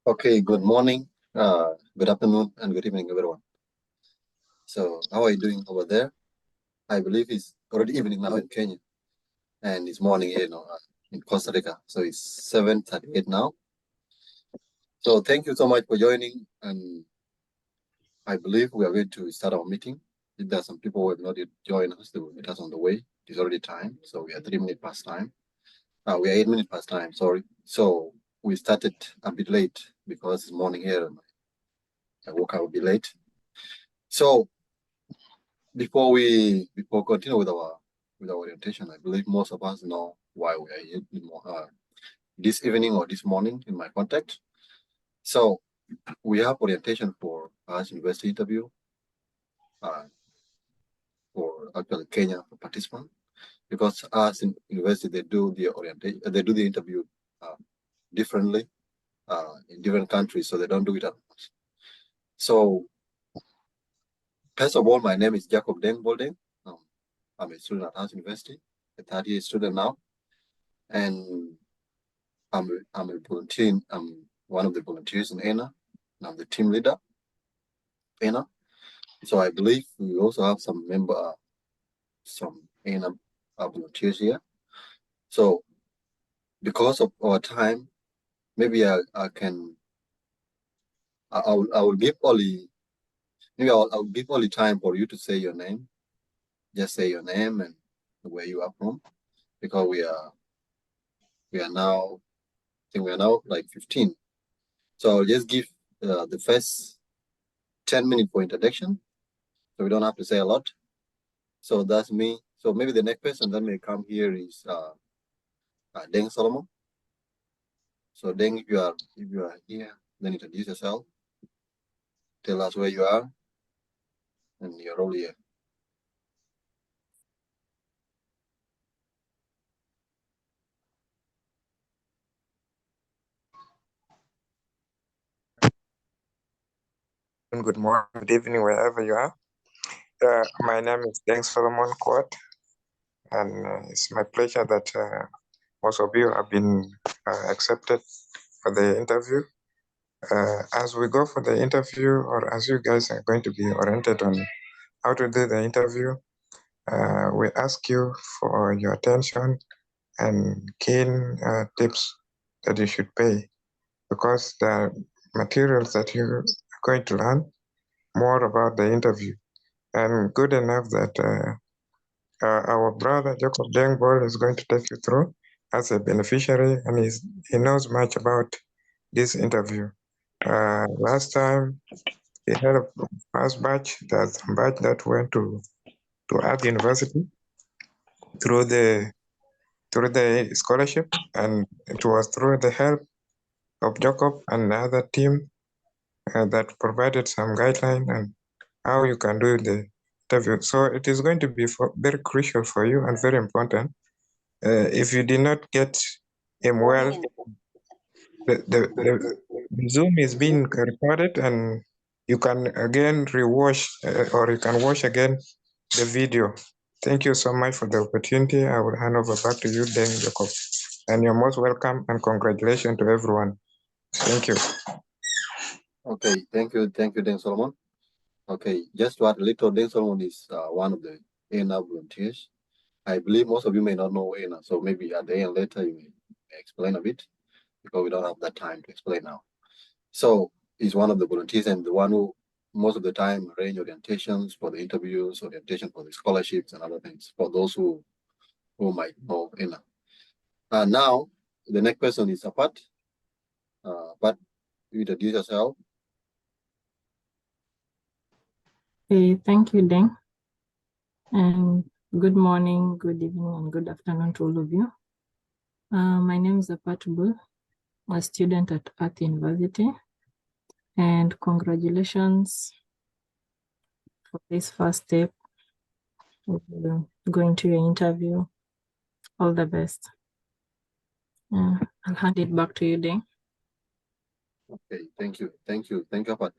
Okay, good morning, good afternoon, and good evening, everyone. So, how are you doing over there? I believe it's already evening now in Kenya, and it's morning here, in Costa Rica. So it's 7:38 now. So thank you so much for joining, and I believe we are going to start our meeting. If there are some people who have not yet joined us, they will meet us on the way. It's already time, so we are 3 minutes past time. We are 8 minutes past time. Sorry. So we started a bit late because it's morning here, and I woke up a bit late. So before continue with our orientation, I believe most of us know why we are here this evening or this morning in my context. So we have orientation for us university interview for actually Kenya for participant, because us in university they do the orientation, they do the interview differently in different countries, so they don't do it at once. So first of all, my name is Jacob Deng Boldeng. I'm a student at us university, a third-year student now, and I'm a volunteer. I'm one of the volunteers in ENA, and I'm the team leader, ENA. So I believe we also have some ENA volunteers here. So because of our time, maybe I will give only I'll give only time for you to say your name. Just say your name and where you are from, because we are now, I think we are now like 15. So I'll just give the first 10 minutes for introduction, so we don't have to say a lot. So that's me. So maybe the next person that may come here is Deng Solomon. So Deng, if you are here, then introduce yourself. Tell us where you are and your role here. Good morning, good evening, wherever you are. My name is Deng Solomon Kwat, and it's my pleasure that most of you have been accepted for the interview. As we go for the interview, or as you guys are going to be oriented on how to do the interview, we ask you for your attention and keen tips that you should pay, because the materials that you're going to learn more about the interview. And good enough that our brother Jacob Dengbol is going to take you through as a beneficiary, and he knows much about this interview. Last time he had a first batch that went to Art University through the scholarship, and it was through the help of Jacob and the other team that provided some guideline and how you can do the interview. So it is going to be very crucial for you and very important. If you did not get him well, the Zoom is being recorded, and you can again rewatch or you can watch again the video. Thank you so much for the opportunity. I will hand over back to you, Deng Jacob. And you're most welcome, and congratulations to everyone. Thank you. Okay, thank you, Deng Solomon. Okay, just to add a little, Deng Solomon is one of the ENA volunteers. I believe most of you may not know ENA, so maybe at the end later you may explain a bit, because we don't have that time to explain now. So he's one of the volunteers and the one who most of the time arrange orientations for the interviews, orientation for the scholarships and other things for those who might know ENA. Now the next person is Apat. Apat, you introduce yourself. Okay, thank you, Deng. And good morning, good evening, and good afternoon to all of you. My name is Apat Bull, a student at Art University, and congratulations for this first step going to your interview. All the best. I'll hand it back to you, Deng. Okay, thank you, Apat.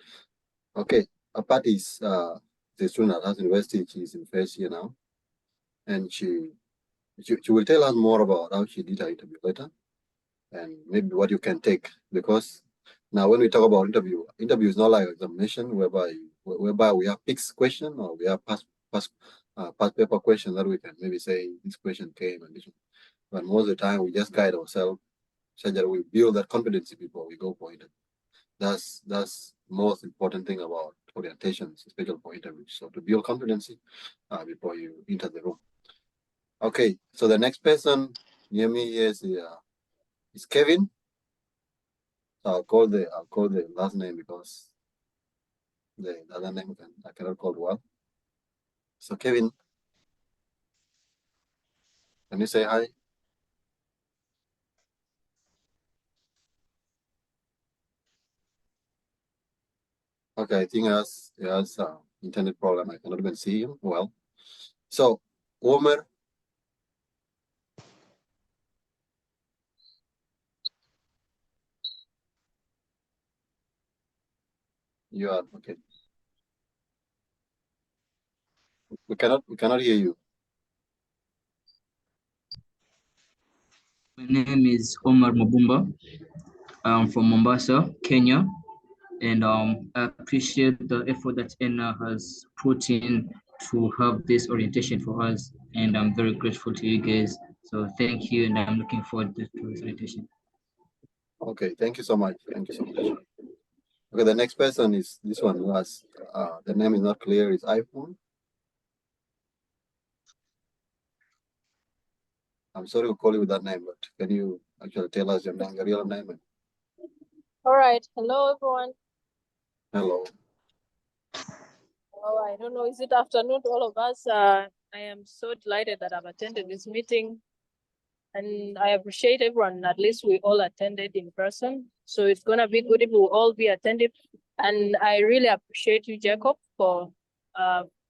Okay, Apat is the student at Art University. She's in first year now, and she will tell us more about how she did her interview later, and maybe what you can take, because Now, when we talk about interview is not like examination whereby we have fixed question or we have past paper question that we can maybe say this question came and this one. But most of the time we just guide ourselves so that we build that confidence before we go for interview. That's most important thing about orientations, especially for interviews. So to build confidence before you enter the room. Okay, so the next person near me is Kevin. So I'll call the last name because the other name I cannot call well. So Kevin, can you say hi? Okay, I think he has internet problem. I cannot even see him well. So Omer, you are okay. We cannot hear you. My name is Omar Mabumba. I'm from Mombasa, Kenya, and I appreciate the effort that ENA has put in to have this orientation for us, and I'm very grateful to you guys. So thank you, and I'm looking forward to this orientation. Okay, thank you so much. Thank you so much. Okay, the next person is this one who has the name is not clear. It's iPhone. I'm sorry to call you with that name, but can you actually tell us your name, your real name? All right. Hello, everyone. Hello. Oh, I don't know. Is it afternoon to all of us? I am so delighted that I've attended this meeting. And I appreciate everyone. At least we all attended in person. So it's going to be good if we all be attentive. And I really appreciate you, Jacob, for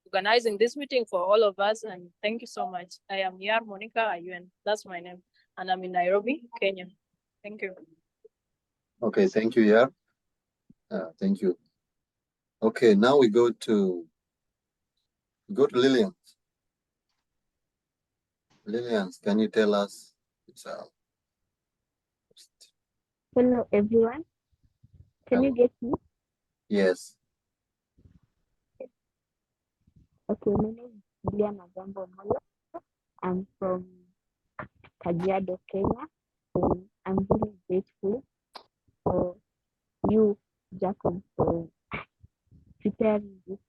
organizing this meeting for all of us. And thank you so much. I am Yar Monica Ayuen. That's my name. And I'm in Nairobi, Kenya. Thank you. Okay, thank you, Yar. Thank you. Okay, now we go to Lillian. Lillian, can you tell us yourself? Hello, everyone. Can you get me? Yes. Okay, my name is Julia Magambo Moyo. I'm from Kajiado, Kenya. And I'm really grateful for you, Jacob, for preparing this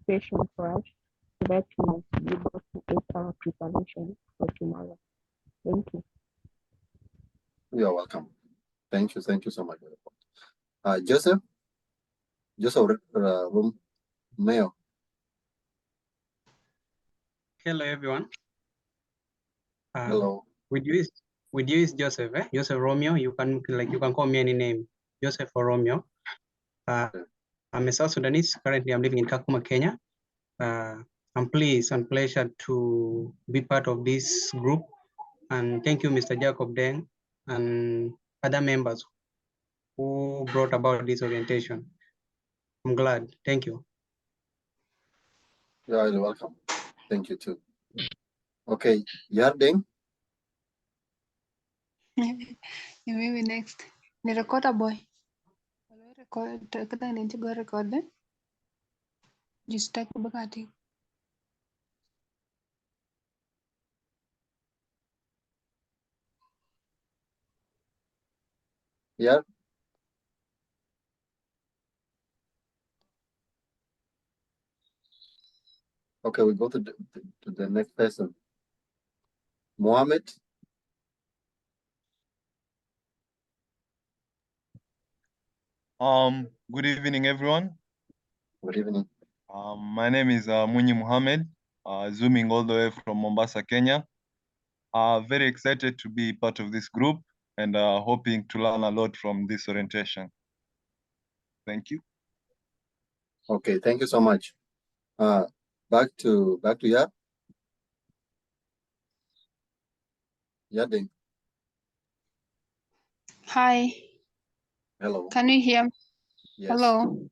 session for us so that we might be able to get our preparation for tomorrow. Thank you. You're welcome. Thank you so much. Joseph Romeo. Hello, everyone. Hello. With you is Joseph, Joseph Romeo. You can call me any name, Joseph or Romeo. I'm a South Sudanese. Currently, I'm living in Kakuma, Kenya. I'm pleased and pleasure to be part of this group. And thank you, Mr. Jacob Deng and other members who brought about this orientation. I'm glad. Thank you. You're really welcome. Thank you too. Okay, Yarding. Maybe next. Ni recorder boy. Record kita ni juga record deh. Just take bekati. Yeah. Okay, we go to the next person. Mohammed. Good evening, everyone. Good evening. My name is Munyi Muhammad, zooming all the way from Mombasa, Kenya. Very excited to be part of this group and hoping to learn a lot from this orientation. Thank you. Okay, thank you so much. Back to Yad. Yading. Hi. Hello. Can you hear me? Yes. Hello.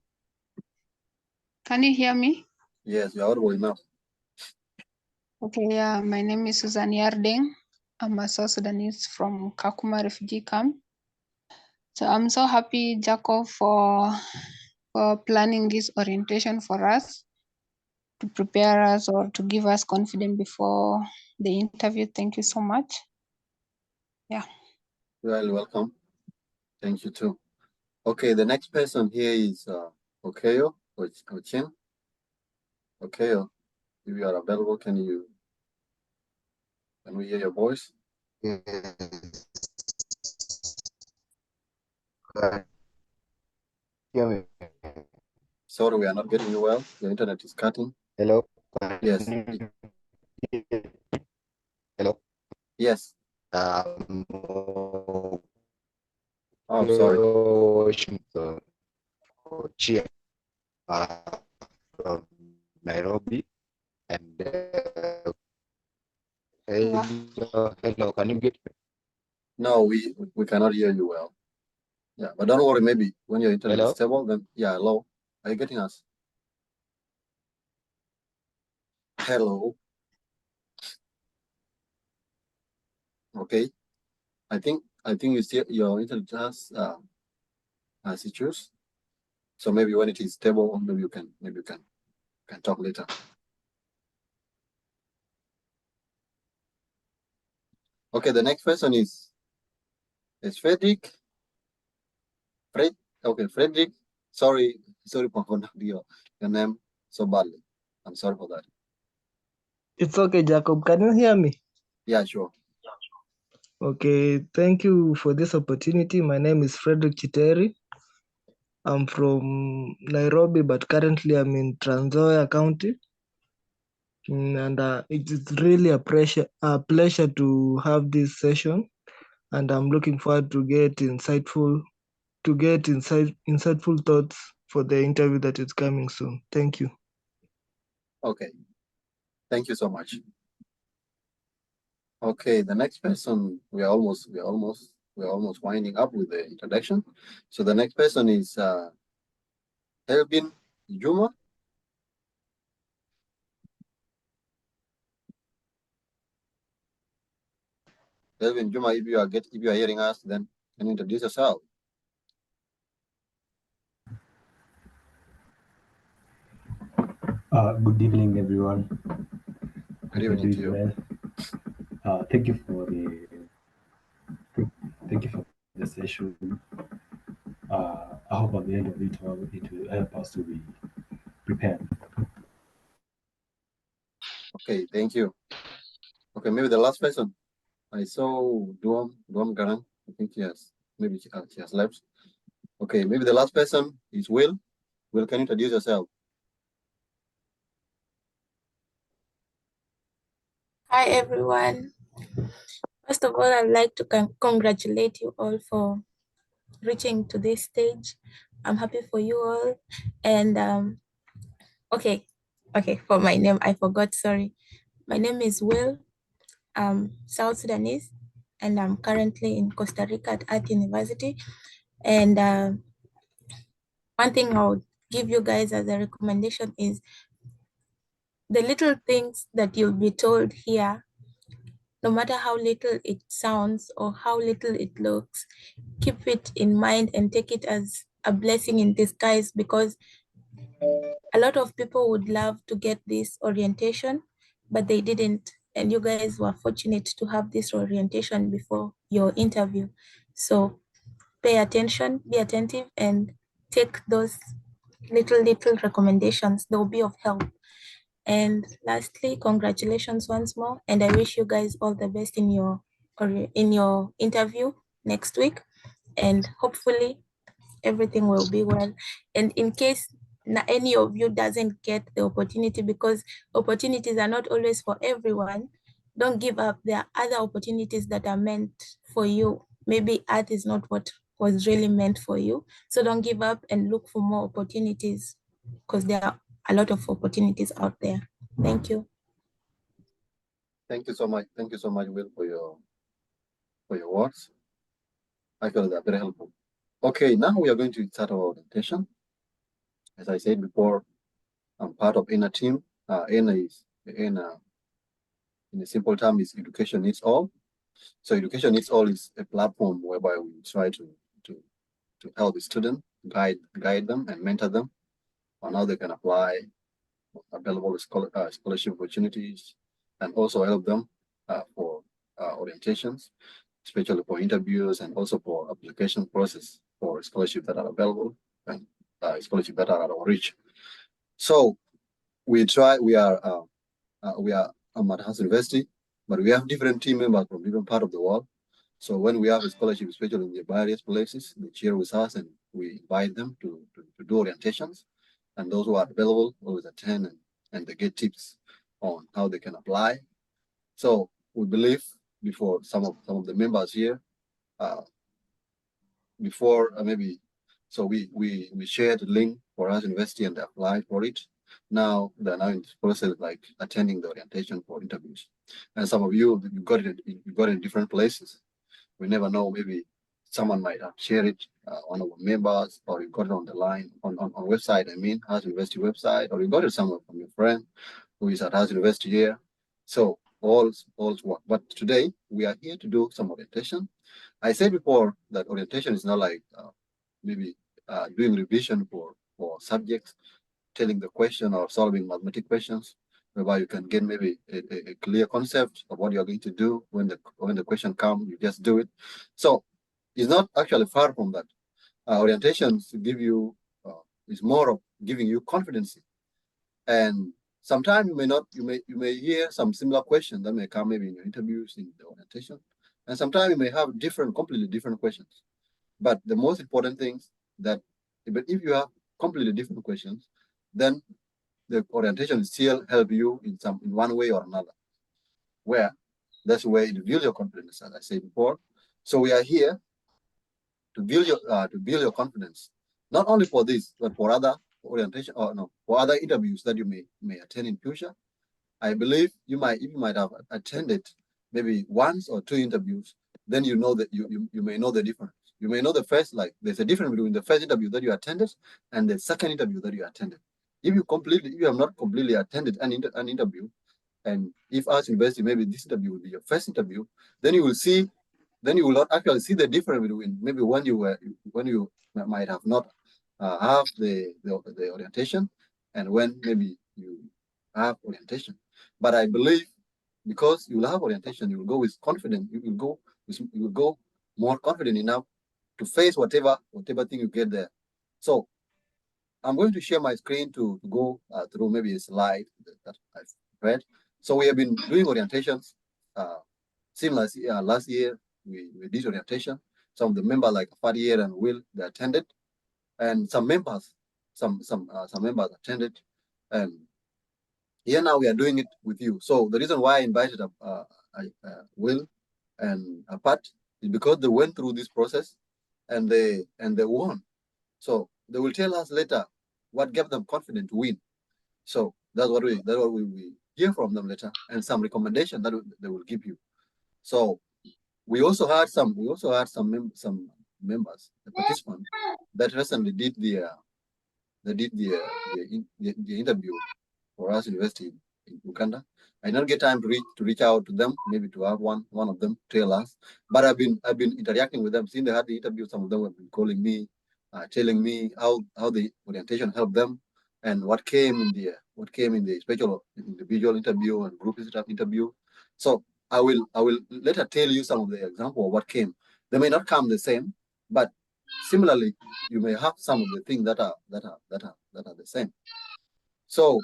Can you hear me? Yes, you're audible enough. Okay, yeah, my name is Susan Yarding. I'm a South Sudanese from Kakuma refugee camp. So I'm so happy, Jacob, for planning this orientation for us, to prepare us or to give us confidence before the interview. Thank you so much. Yeah. Well, welcome. Thank you too. Okay, the next person here is Okeyo or Chin. Okeyo, if you are available, can we hear your voice? Yes. Sorry, we are not getting you well. Your internet is cutting. Hello. Yes. Hello. Yes. Oh, sorry. Washington, Chia, from Nairobi, and hello. Can you get me? No, we cannot hear you well. Yeah, but don't worry. Maybe when your internet is stable, then yeah. Hello, are you getting us? Hello. Okay. I think you see your internet has issues. So maybe when it is stable, maybe you can talk later. Okay, the next person is Frederick. Frederick. Sorry for pronouncing your name so badly. I'm sorry for that. It's okay, Jacob. Can you hear me? Yeah, sure. Okay, thank you for this opportunity. My name is Frederick Chiteri. I'm from Nairobi, but currently I'm in Trans Nzoia County. And it is really a pleasure to have this session. And I'm looking forward to get insightful thoughts for the interview that is coming soon. Thank you. Okay. Thank you so much. Okay, the next person, we're almost winding up with the introduction. So the next person is Elvin Juma. Elvin Juma, if you are hearing us, then can you introduce yourself? Good evening, everyone. Good evening to you. Well. Thank you for the session. I hope at the end of it will help us to be prepared. Okay, thank you. Okay, maybe the last person. I saw Duam Garang. I think she has left. Okay, maybe the last person is Will. Will, can you introduce yourself? Hi, everyone. First of all, I'd like to congratulate you all for reaching to this stage. I'm happy for you all. And okay, for my name, I forgot, sorry. My name is Will. I'm South Sudanese, and I'm currently in Costa Rica at Art University. And one thing I would give you guys as a recommendation is the little things that you'll be told here, no matter how little it sounds or how little it looks, keep it in mind and take it as a blessing in disguise, because a lot of people would love to get this orientation, but they didn't. And you guys were fortunate to have this orientation before your interview. So pay attention, be attentive, and take those little recommendations. They'll be of help. And lastly, congratulations once more. And I wish you guys all the best in your interview next week. And hopefully everything will be well. And in case any of you doesn't get the opportunity, because opportunities are not always for everyone, don't give up. There are other opportunities that are meant for you. Maybe art is not what was really meant for you. So don't give up and look for more opportunities, because there are a lot of opportunities out there. Thank you. Thank you so much. Thank you so much, Will, for your words. I feel that very helpful. Okay, now we are going to start our orientation. As I said before, I'm part of ENA team. ENA in a simple term is education needs all. So education needs all is a platform whereby we try to help the student, guide them and mentor them on how they can apply available scholarship opportunities, and also help them for orientations, especially for interviews and also for application process for scholarships that are available and scholarships that are out of reach. So we are at University, but we have different team members from different part of the world. So when we have a scholarship, especially in the various places, they share with us and we invite them to do orientations. And those who are available always attend and they get tips on how they can apply. So we believe before some of the members here, before maybe, so we shared the link for us university and they applied for it. Now they're now in the process like attending the orientation for interviews. And some of you got it in different places. We never know, maybe someone might have shared it, one of our members, or you got it on the line, on website, I mean, House University website, or you got it somewhere from your friend who is at House University here. So all's work. But today we are here to do some orientation. I said before that orientation is not like maybe doing revision for subjects, telling the question or solving mathematical questions, whereby you can get maybe a clear concept of what you're going to do when the question comes, you just do it. So it's not actually far from that. Orientations give you is more of giving you confidence, and sometimes you may hear some similar questions that may come maybe in your interviews in the orientation, and sometimes you may have completely different questions. But the most important things that even if you have completely different questions, then the orientation still help you in one way or another. Where that's where it builds your confidence, as I said before. So we are here to build your confidence, not only for this, but for other orientation or no, for other interviews that you may attend in future. I believe you might have attended maybe once or two interviews, then you know that you may know the difference. You may know the first, like there's a difference between the first interview that you attended and the second interview that you attended. If you have not completely attended an interview, and if us university, maybe this interview will be your first interview, then you will not actually see the difference between maybe when you might have not have the orientation and when maybe you have orientation. But I believe because you will have orientation, you will go with confidence. You will go more confident enough to face whatever thing you get there. So I'm going to share my screen to go through maybe a slide that I've read. So we have been doing orientations. Since last year, we did orientation. Some of the members like Fadi and Will, they attended, and some members attended, and here now we are doing it with you. So the reason why I invited Will and Apat is because they went through this process and they won. So they will tell us later what gave them confidence to win. So that's what we hear from them later, and some recommendation that they will give you. So we also had some members, the participants that recently did the interview for us university in Uganda. I did not get time to reach out to them, maybe to have one of them tell us. But I've been interacting with them. Since they had the interview, some of them have been calling me, telling me how the orientation helped them and what came in the special individual interview and group interview. So I will later tell you some of the example of what came. They may not come the same, but similarly, you may have some of the things that are the same. So,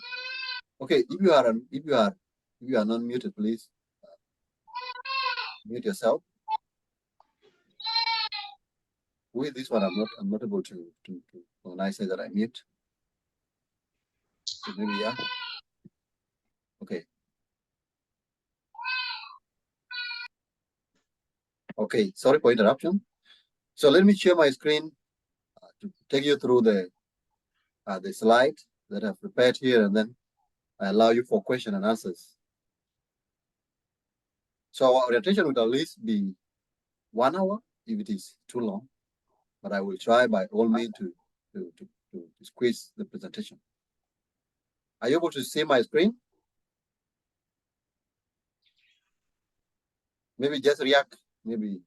okay, if you are not muted, please mute yourself. With this one, I'm not able to when I say that I mute. So maybe yeah. Okay. Okay, sorry for interruption. So let me share my screen to take you through the slide that I've prepared here, and then I allow you for question and answers. So our orientation will at least be 1 hour if it is too long, but I will try by all means to squeeze the presentation. Are you able to see my screen? Maybe just react, maybe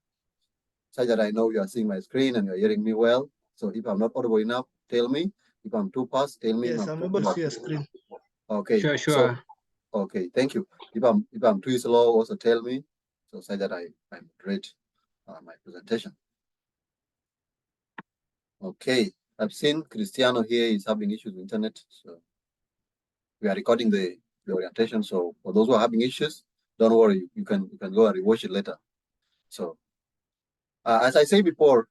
such that I know you are seeing my screen and you're hearing me well. So if I'm not audible enough, tell me. If I'm too fast, tell me. Yes, I'm able to see your screen. Okay. Sure. So, okay, thank you. If I'm too slow, also tell me, so say that I moderate my presentation. Okay, I've seen Cristiano here is having issues with internet, so we are recording the orientation. So for those who are having issues, don't worry, you can go and rewatch it later. So as I said before,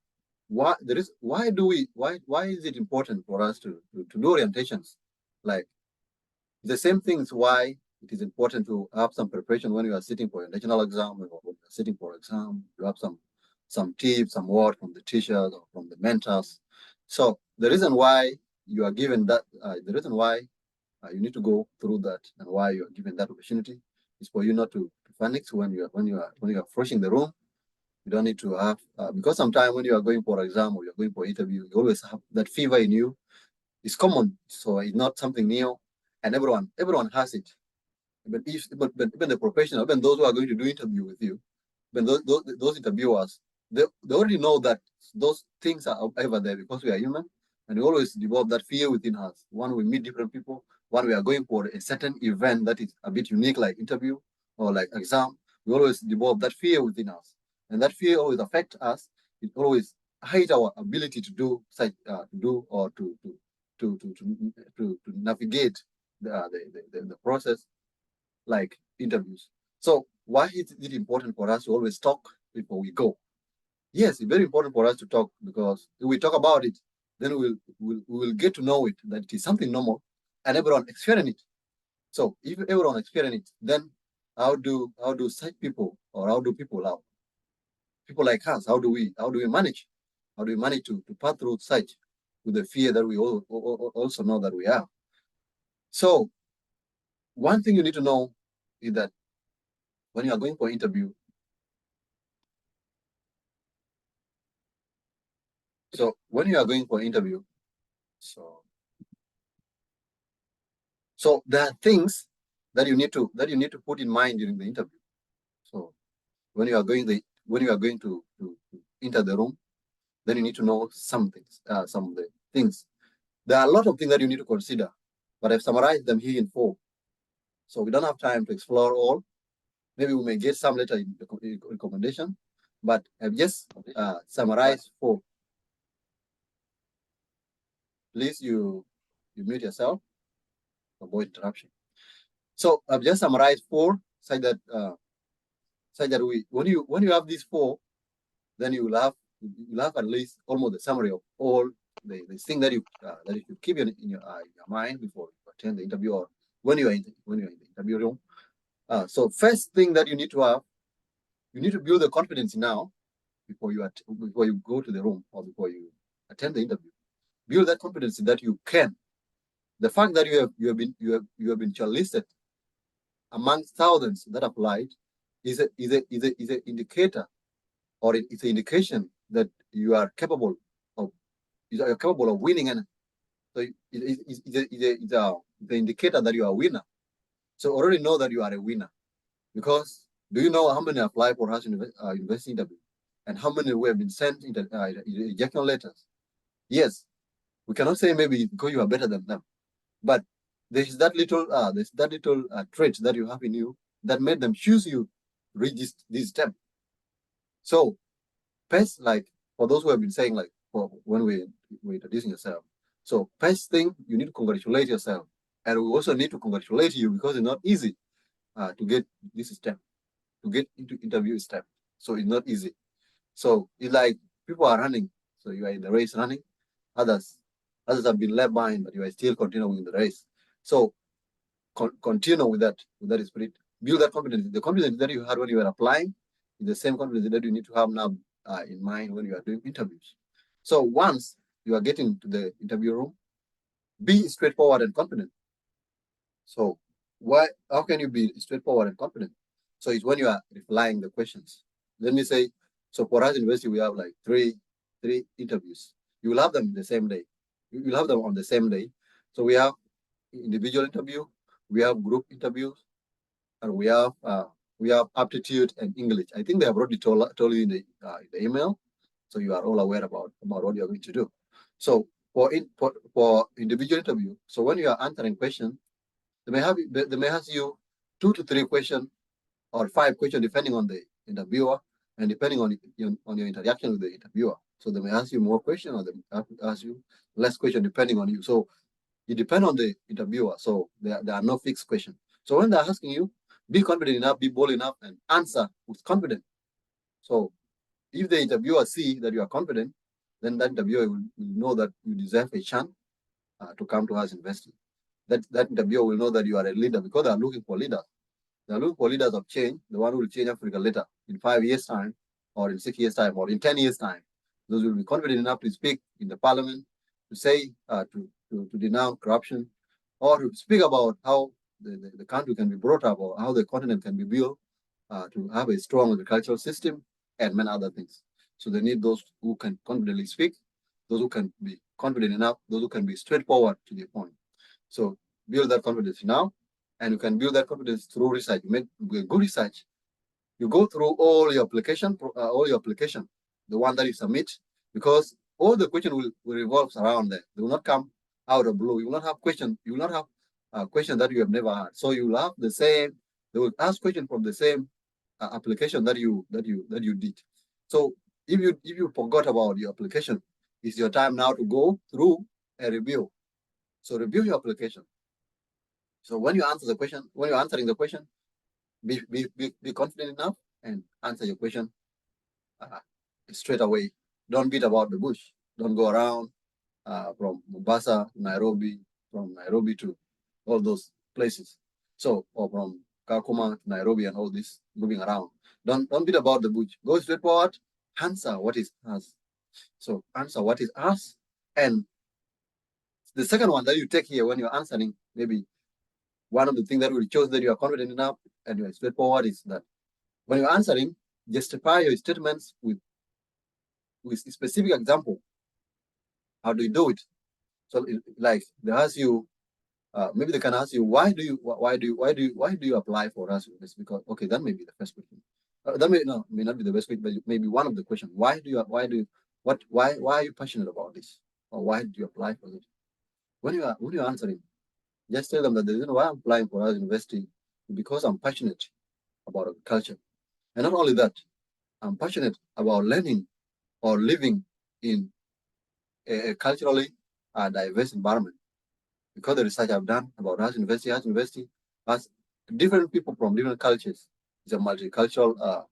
why is it important for us to do orientations? Like the same things why it is important to have some preparation when you are sitting for a national exam or when you are sitting for exam. You have some tips, some word from the teachers or from the mentors. So the reason why you are given that, the reason why you need to go through that and why you are given that opportunity is for you not to panic when you are approaching the room. You don't need to have because sometimes when you are going for exam or you are going for interview, you always have that fever in you. It's common, so it's not something new, and everyone has it. But even the professional, even those who are going to do interview with you, when those interviewers, they already know that those things are ever there because we are human, and we always develop that fear within us. One, we meet different people. One, we are going for a certain event that is a bit unique, like interview or like exam. We always develop that fear within us, and that fear always affects us. It always hides our ability to do such, to navigate the process like interviews. So why is it important for us to always talk before we go? Yes, it's very important for us to talk because if we talk about it, then we will get to know it, that it is something normal and everyone experience it. So if everyone experience it, then how do such people, or how do people like us, how do we manage? How do we manage to pass through such with the fear that we also know that we have? So one thing you need to know is that when you are going for interview, so when you are going for interview, so there are things that you need to put in mind during the interview. So when you are going to enter the room, then you need to know some things, some of the things. There are a lot of things that you need to consider, but I've summarized them here in 4. So we don't have time to explore all. Maybe we may get some later in the recommendation, but I've just summarized 4. Please, you mute yourself, avoid interruption. So I've just summarized 4, such that when you have these 4, then you'll have at least almost a summary of all the things that you keep in your mind before you attend the interview or when you are in the interview room. So first thing that you need to have, you need to build the confidence now before you go to the room or before you attend the interview. Build that confidence that you can. The fact that you have been shortlisted amongst thousands that applied is an indicator, or it's an indication that you are capable of winning, and so it's the indicator that you are a winner. So already know that you are a winner, because do you know how many apply for us university interview and how many we have been sent rejection letters? Yes, we cannot say maybe because you are better than them, but there's that little trait that you have in you that made them choose you to reach this step. So first, like for those who have been saying, like when we introducing yourself, so first thing, you need to congratulate yourself, and we also need to congratulate you because it's not easy to get this step, to get into interview step. So it's not easy. So it's like people are running, so you are in the race running. Others have been left behind, but you are still continuing the race. So continue with that spirit. Build that confidence. The confidence that you had when you were applying is the same confidence that you need to have now in mind when you are doing interviews. So once you are getting to the interview room, be straightforward and confident. So how can you be straightforward and confident? So it's when you are replying the questions. Let me say, so for us university, we have like three interviews. You will have them the same day. You will have them on the same day. So we have individual interview, we have group interviews, and we have aptitude and English. I think they have already told you in the email, so you are all aware about what you are going to do. So for individual interview, so when you are answering questions, they may ask you 2 to 3 questions or 5 questions depending on the interviewer and depending on your interaction with the interviewer. So they may ask you more questions or they may ask you less questions depending on you. So it depends on the interviewer. So there are no fixed questions. So when they're asking you, be confident enough, be bold enough, and answer with confidence. So if the interviewer see that you are confident, then that interviewer will know that you deserve a chance to come to us investing. That interviewer will know that you are a leader because they are looking for leaders. They are looking for leaders of change, the one who will change Africa later in 5 years' time, or in 6 years' time, or in 10 years' time. Those will be confident enough to speak in the parliament, to say, to denounce corruption, or to speak about how the country can be brought up or how the continent can be built, to have a strong agricultural system, and many other things. So they need those who can confidently speak, those who can be confident enough, those who can be straightforward to the point. So build that confidence now, and you can build that confidence through research. You make good research. You go through all your application, the one that you submit, because all the question will revolve around there. They will not come out of blue. You will not have question. You will not have a question that you have never had. So you will have the same. They will ask question from the same application that you did. So if you forgot about your application, it's your time now to go through a review. So review your application. So when you answer the question, when you're answering the question, be confident enough and answer your question straight away. Don't beat about the bush. Don't go around from Mombasa, Nairobi, from Nairobi to all those places. So, or from Kakuma to Nairobi and all this moving around. Don't beat about the bush. Go straight forward. Answer what is asked. So answer what is asked. And the second one that you take here when you're answering, maybe one of the things that will show that you are confident enough and you are straightforward is that when you're answering, justify your statements with a specific example. How do you do it? So, like they ask you, maybe they can ask you, why do you apply for us? Because okay, that may be the first question. That may not be the best question, but maybe one of the questions. Why are you passionate about this, or why do you apply for it? When you're answering, just tell them that the reason why I'm applying for us university is because I'm passionate about agriculture. And not only that, I'm passionate about learning or living in a culturally diverse environment. Because the research I've done about Rice University has different people from different cultures. It's a multicultural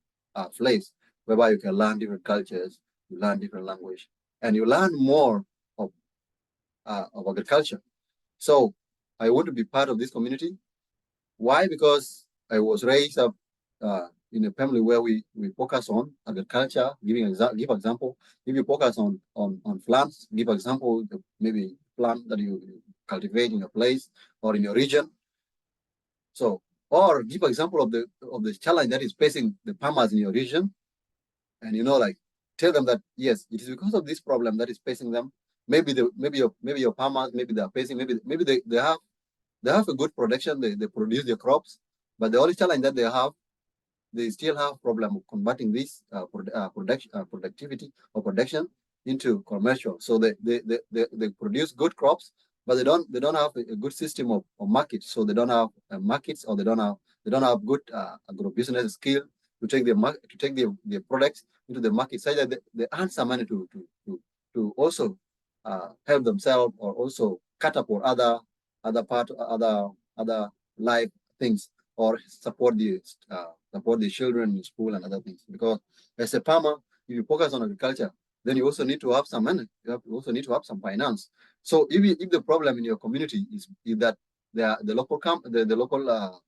place whereby you can learn different cultures, you learn different language, and you learn more of agriculture. So I want to be part of this community. Why? Because I was raised up in a family where we focus on agriculture, give example. If you focus on plants, give example, maybe plant that you cultivate in your place or in your region. So, or give example of the challenge that is facing the farmers in your region, and like tell them that yes, it is because of this problem that is facing them. Maybe your farmers, maybe they are facing, maybe they have a good production, they produce their crops, but the only challenge that they still have problem of converting this productivity or production into commercial. So they produce good crops, but they don't have a good system of market. So they don't have markets, or they don't have good agro-business skill to take their products into the market, such that they earn some money to also help themselves, or also cut up for other life things, or support the children in school and other things. Because as a farmer, if you focus on agriculture, then you also need to have some money. You also need to have some finance. So if the problem in your community is that the local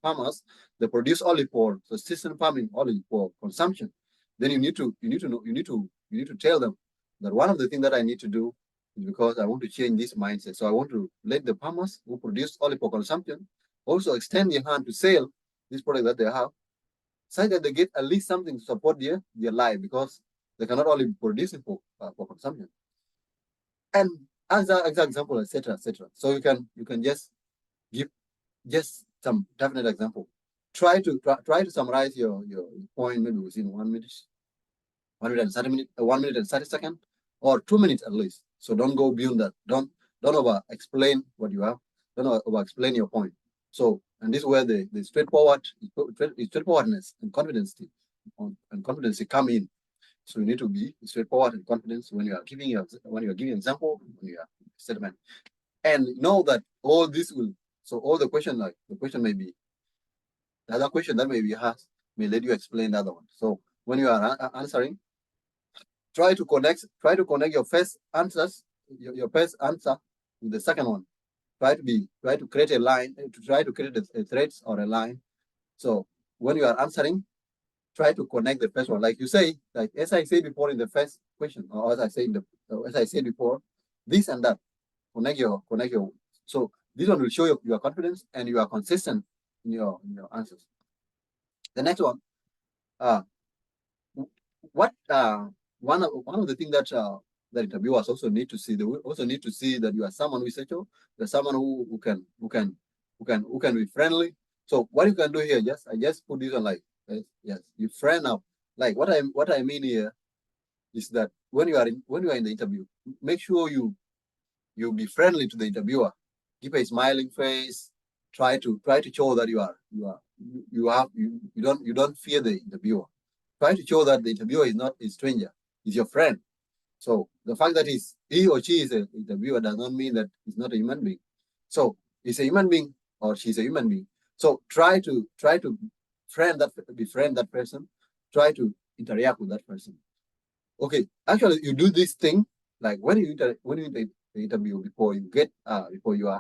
farmers, they produce only for subsistence farming, only for consumption, then you need to tell them that one of the things that I need to do is because I want to change this mindset. So I want to let the farmers who produce only for consumption also extend their hand to sell this product that they have, so that they get at least something to support their life, because they cannot only produce it for consumption. And as an example, etc. So you can just give some definite example. Try to summarize your point maybe within 1 minute, 1 minute and 30 seconds, or 2 minutes at least. So don't go beyond that. Don't over explain what you have. Don't over explain your point. So, and this is where the straightforwardness and confidence come in. So you need to be straightforward and confident when you are giving example, when you are statement, and know that all this will. So all the question may be the other question that may be asked may let you explain the other one. So when you are answering, try to connect your first answers, your first answer with the second one. Try to create a line, try to create a thread or a line. So when you are answering, try to connect the first one. Like you say, like as I said before in the first question, or as I said before, this and that. Connect your. So this one will show your confidence and you are consistent in your answers. The next one, one of the things that interviewers also need to see. They also need to see that you are someone who is secure. You're someone who can be friendly. So what you can do here, I just put this on like yes, you friend up. Like what I mean here is that when you are in the interview, make sure you be friendly to the interviewer. Give a smiling face. Try to show that you don't fear the interviewer. Try to show that the interviewer is not a stranger, is your friend. So the fact that he or she is an interviewer does not mean that he's not a human being. So he's a human being or she's a human being. So try to befriend that person. Try to interact with that person. Okay, actually, you do this thing like when you interview before you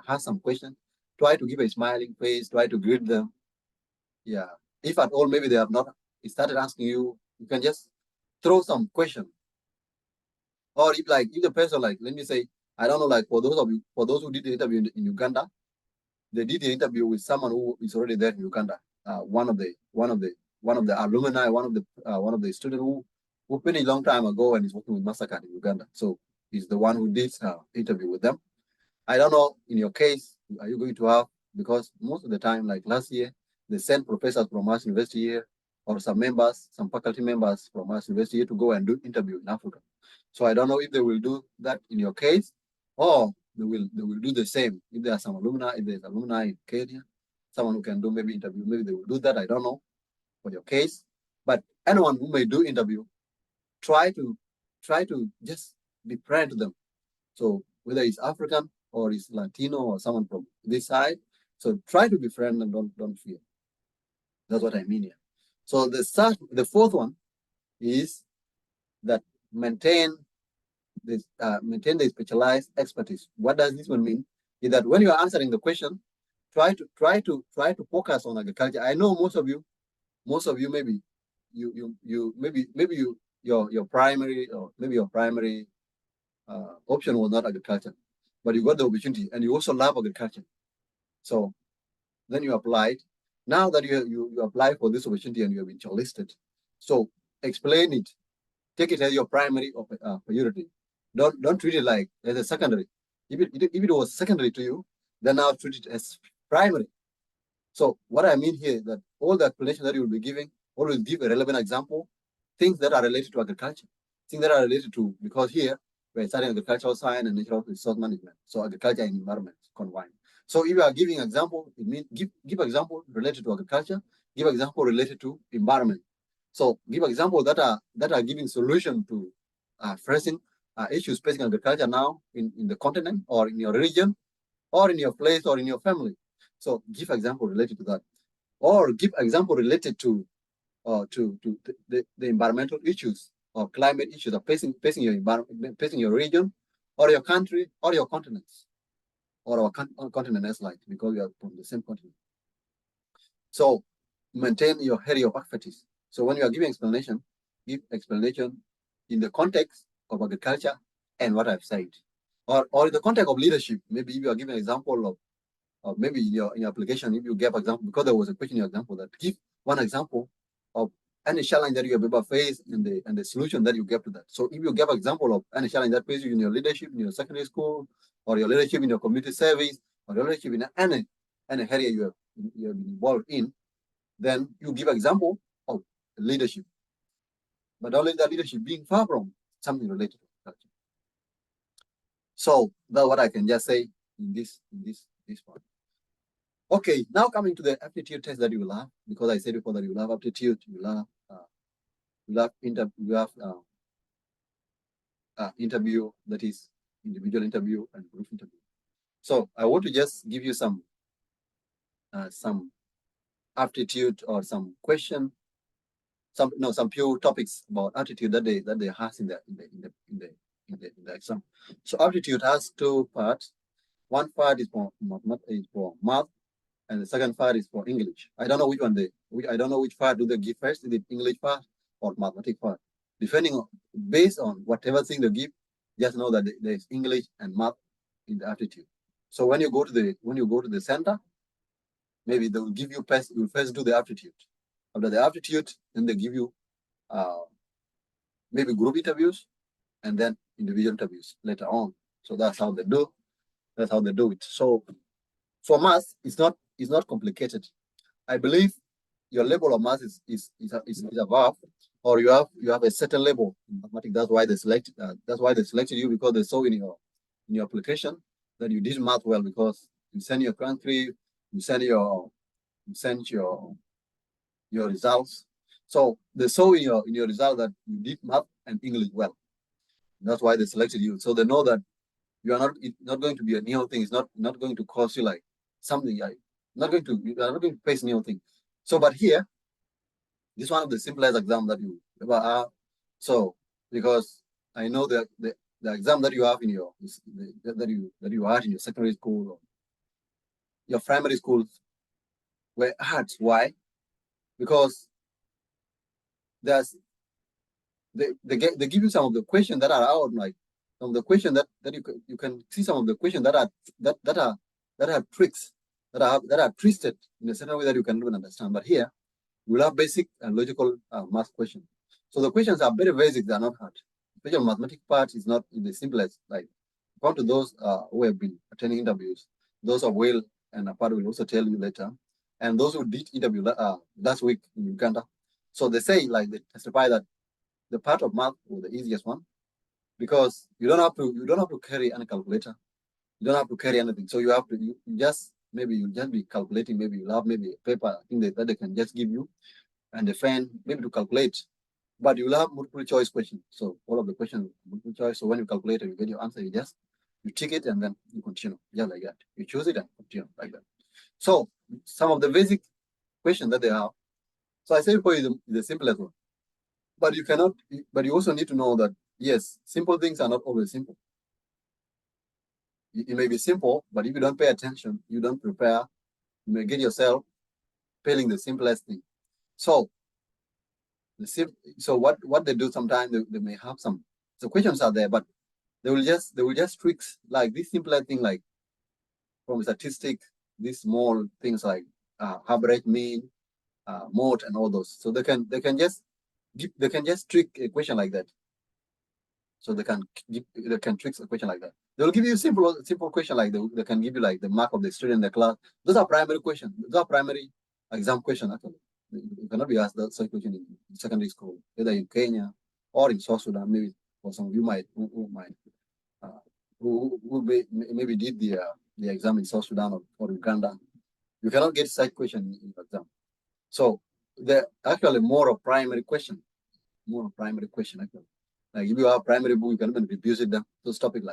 ask some question. Try to give a smiling face. Try to greet them. Yeah, if at all maybe they have not started asking you, you can just throw some question. Or if the person, like, let me say, I don't know, like for those who did the interview in Uganda, they did the interview with someone who is already there in Uganda. One of the alumni, one of the students who finished a long time ago and is working with Mastercard in Uganda. So he's the one who did interview with them. I don't know, in your case, are you going to have, because most of the time, like last year, they sent professors from us university here, or some faculty members from us university here to go and do interview in Africa. So I don't know if they will do that in your case, or they will do the same. If there are some alumni, if there's alumni in Kenya, someone who can do maybe interview, maybe they will do that. I don't know for your case. But anyone who may do interview, try to just be friend to them. So whether it's African or it's Latino or someone from this side, so try to be friend and don't fear. That's what I mean here. So the fourth one is that maintain the specialized expertise. What does this one mean? Is that when you are answering the question, try to focus on agriculture. I know most of you maybe your primary option was not agriculture, but you got the opportunity and you also love agriculture. So then you applied. Now that you apply for this opportunity and you have been shortlisted, so explain it. Take it as your primary priority. Don't treat it like as a secondary. If it was secondary to you, then now treat it as primary. So what I mean here is that all the explanation that you will be giving, always give a relevant example, things that are related to agriculture, things that are related to, because here we're studying agricultural science and natural resource management. So agriculture and environment combined. So if you are giving example, it means give example related to agriculture, give example related to environment. So give examples that are giving solution to facing issues facing agriculture now in the continent or in your region or in your place or in your family. So give example related to that, or give example related to the environmental issues or climate issues that facing your environment, facing your region or your country or your continents or our continent as like, because we are from the same continent. So maintain your area of expertise. So when you are giving explanation, give explanation in the context of agriculture and what I've said, or in the context of leadership. Maybe if you are giving an example of maybe in your application, if you gave example, because there was a question in your example, that give one example of any challenge that you have ever faced and the solution that you gave to that. So if you give example of any challenge that faces you in your leadership in your secondary school, or your leadership in your community service, or your leadership in any area you have been involved in, then you give example of leadership. But only that leadership being far from something related to culture. So that's what I can just say in this part. Okay, now coming to the aptitude test that you will have, because I said before that you will have aptitude, you will have interview, that is individual interview and group interview. So I want to just give you some aptitude or some question, some few topics about aptitude that they has in the exam. So aptitude has two parts. One part is for math, and the second part is for English. I don't know which one I don't know which part do they give first, is it English part or mathematics part? Depending on, based on whatever thing they give, just know that there's English and math in the aptitude. So when you go to the center, maybe they will give you first, you will first do the aptitude. After the aptitude, then they give you maybe group interviews and then individual interviews later on. So that's how they do. That's how they do it. So for math, it's not complicated. I believe your level of math is above, or you have a certain level in mathematics. That's why they selected you, because they saw in your application that you did math well, because you send your transcript, you send your results. So they saw in your result that you did math and English well. That's why they selected you. So they know that you are not, it's not going to be a new thing. It's not going to cost you like something like you are not going to face new thing. So, but here, this is one of the simplest exams that you ever have. So, because I know that the exam that you have in your that you had in your secondary school or your primary school were hard. Why? Because they give you some of the questions that are out, like some of the questions that you can see some of the questions that are tricks that are twisted in a certain way that you can even understand. But here we'll have basic and logical math questions. So the questions are very basic; they are not hard. Especially mathematics part is not in the simplest. Like, come to those who have been attending interviews, those of Will and Apart will also tell you later, and those who did interview last week in Uganda. So they say, like, they testify that the part of math was the easiest one, because you don't have to carry any calculator, you don't have to carry anything. So you have to you'll just be calculating. Maybe you'll have maybe a paper thing that they can just give you, and a friend maybe to calculate. But you'll have multiple choice questions. So all of the questions multiple choice. So when you calculate it, you get your answer. You tick it and then you continue, just like that. You choose it and continue like that. So some of the basic questions that they have. So I say for you the simplest one. But you also need to know that, yes, simple things are not always simple. It may be simple, but if you don't pay attention, you don't prepare, you may get yourself failing the simplest thing. So what they do sometimes, they may have some, the questions are there, but they will just tricks like this simple thing, like from statistic, these small things like average, mean, mode, and all those. So they can just trick a question like that. So they can trick a question like that. They will give you simple question, like they can give you like the mark of the student in the class. Those are primary questions. Those are primary exam questions, actually. You cannot be asked that such question in secondary school, either in Kenya or in South Sudan. Maybe for some of you who maybe did the exam in South Sudan or Uganda. You cannot get such question in the exam. So they're actually more of primary question. Actually. Like if you have primary book, you can even revisit them. Those topics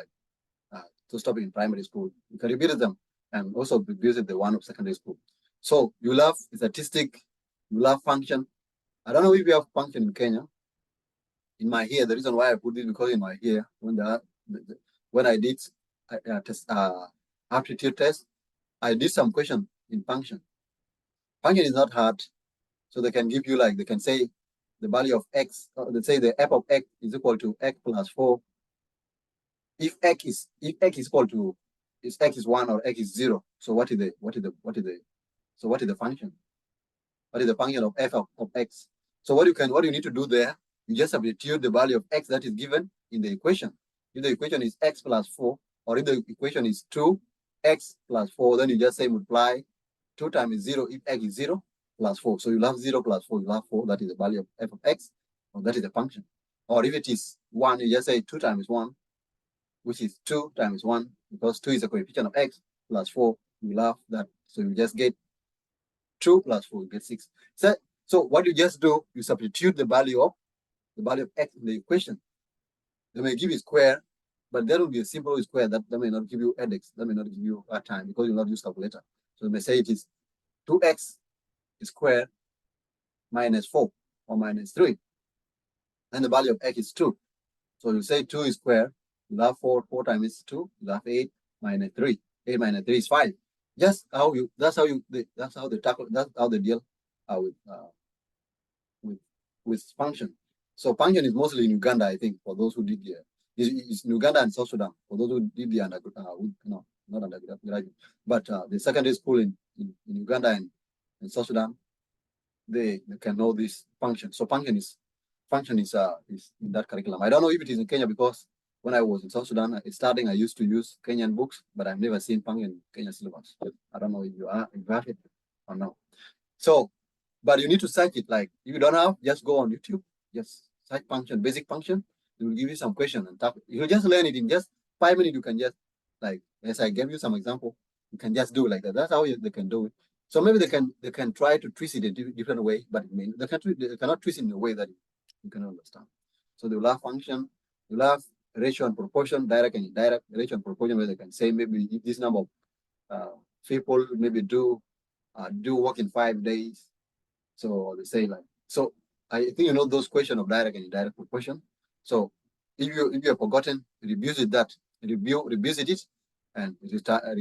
in primary school, you can revisit them and also revisit the one of secondary school. So you will have statistic, you will have function. I don't know if you have function in Kenya. In my here, the reason why I put this, because in my here, when I did aptitude test, I did some question in function. Function is not hard, so they can give you, like, they can say the value of x, or they say the f of x is equal to x plus 4. If x is equal to, if x is 1 or x is 0, so what is the function? What is the function of f of x? So what you need to do there, you just substitute the value of x that is given in the equation. If the equation is x plus 4, or if the equation is 2x plus 4, then you just say multiply 2 times 0 if x is 0 plus 4. So you'll have 0 plus 4, you'll have 4, that is the value of f of x, or that is the function. Or if it is 1, you just say 2 times 1 which is 2 times 1, because 2 is a coefficient of x, plus 4. You have that. So you just get 2 plus 4, you get 6. So what you just do, you substitute the value of x in the equation. They may give you square, but there will be a simple square that may not give you headaches, that may not give you hard time because you'll not use calculator. So they may say it is 2x squared minus 4 or minus 3. And the value of x is 2. So you say 2 is squared, you have 4 times 2, you have 8 minus 3. 8 minus 3 is 5. That's how they tackle, that's how they deal with function. So function is mostly in Uganda, I think, for those who did the it's in Uganda and South Sudan, for those who did the not undergraduate, but the secondary school in Uganda and South Sudan, they can know this function. So function is in that curriculum. I don't know if it is in Kenya, because when I was in South Sudan starting, I used to use Kenyan books, but I've never seen function in Kenya syllabus. I don't know if you have it or no. So, but you need to search it. Like if you don't have, just go on YouTube, just search function, basic function. It will give you some question and tap. You'll just learn it in just 5 minutes. You can just, like, as I gave you some example, you can just do it like that. That's how they can do it. So maybe they can try to twist it in a different way, but they cannot twist it in a way that you can understand. So they will have function, you'll have ratio and proportion, direct and indirect. Ratio and proportion, where they can say maybe if this number of people maybe do work in 5 days. So they say like, so I think you know those questions of direct and indirect proportion. So if you have forgotten, revisit it and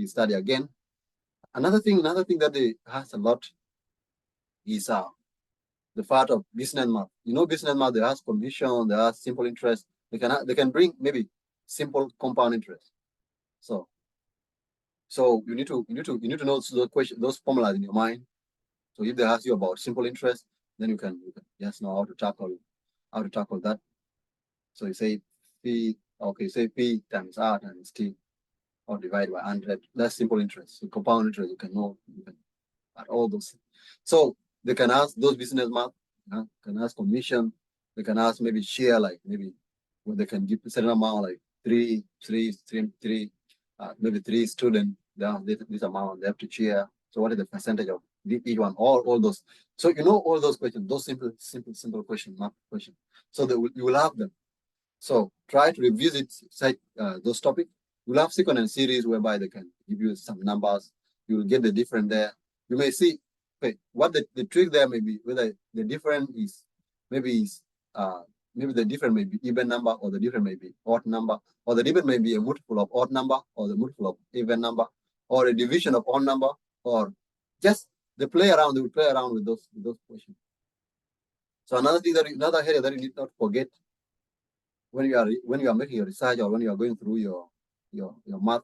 study again. Another thing that they has a lot is the part of business math. You know, business math, they has commission, they has simple interest. They can bring maybe simple compound interest. So you need to know those formulas in your mind. So if they ask you about simple interest, then you can just know how to tackle that. So you say P, okay, say P times R times T, or divide by 100. That's simple interest. So compound interest, you can know, at all those. So they can ask those business math, can ask commission, they can ask maybe share, like maybe when they can give a certain amount, like maybe 3 students, they have this amount, they have to share. So what is the percentage of each one? All those. So you know all those questions, those simple questions, math questions. So you will have them. So try to revisit those topics. We'll have sequence and series whereby they can give you some numbers. You will get the difference there. You may see, okay, what the trick there may be, whether the difference is maybe the difference may be even number, or the difference may be odd number, or the difference may be a multiple of odd number, or the multiple of even number, or a division of odd number, or just they will play around with those questions. So another area that you need not forget when you are making your research, or when you are going through your math,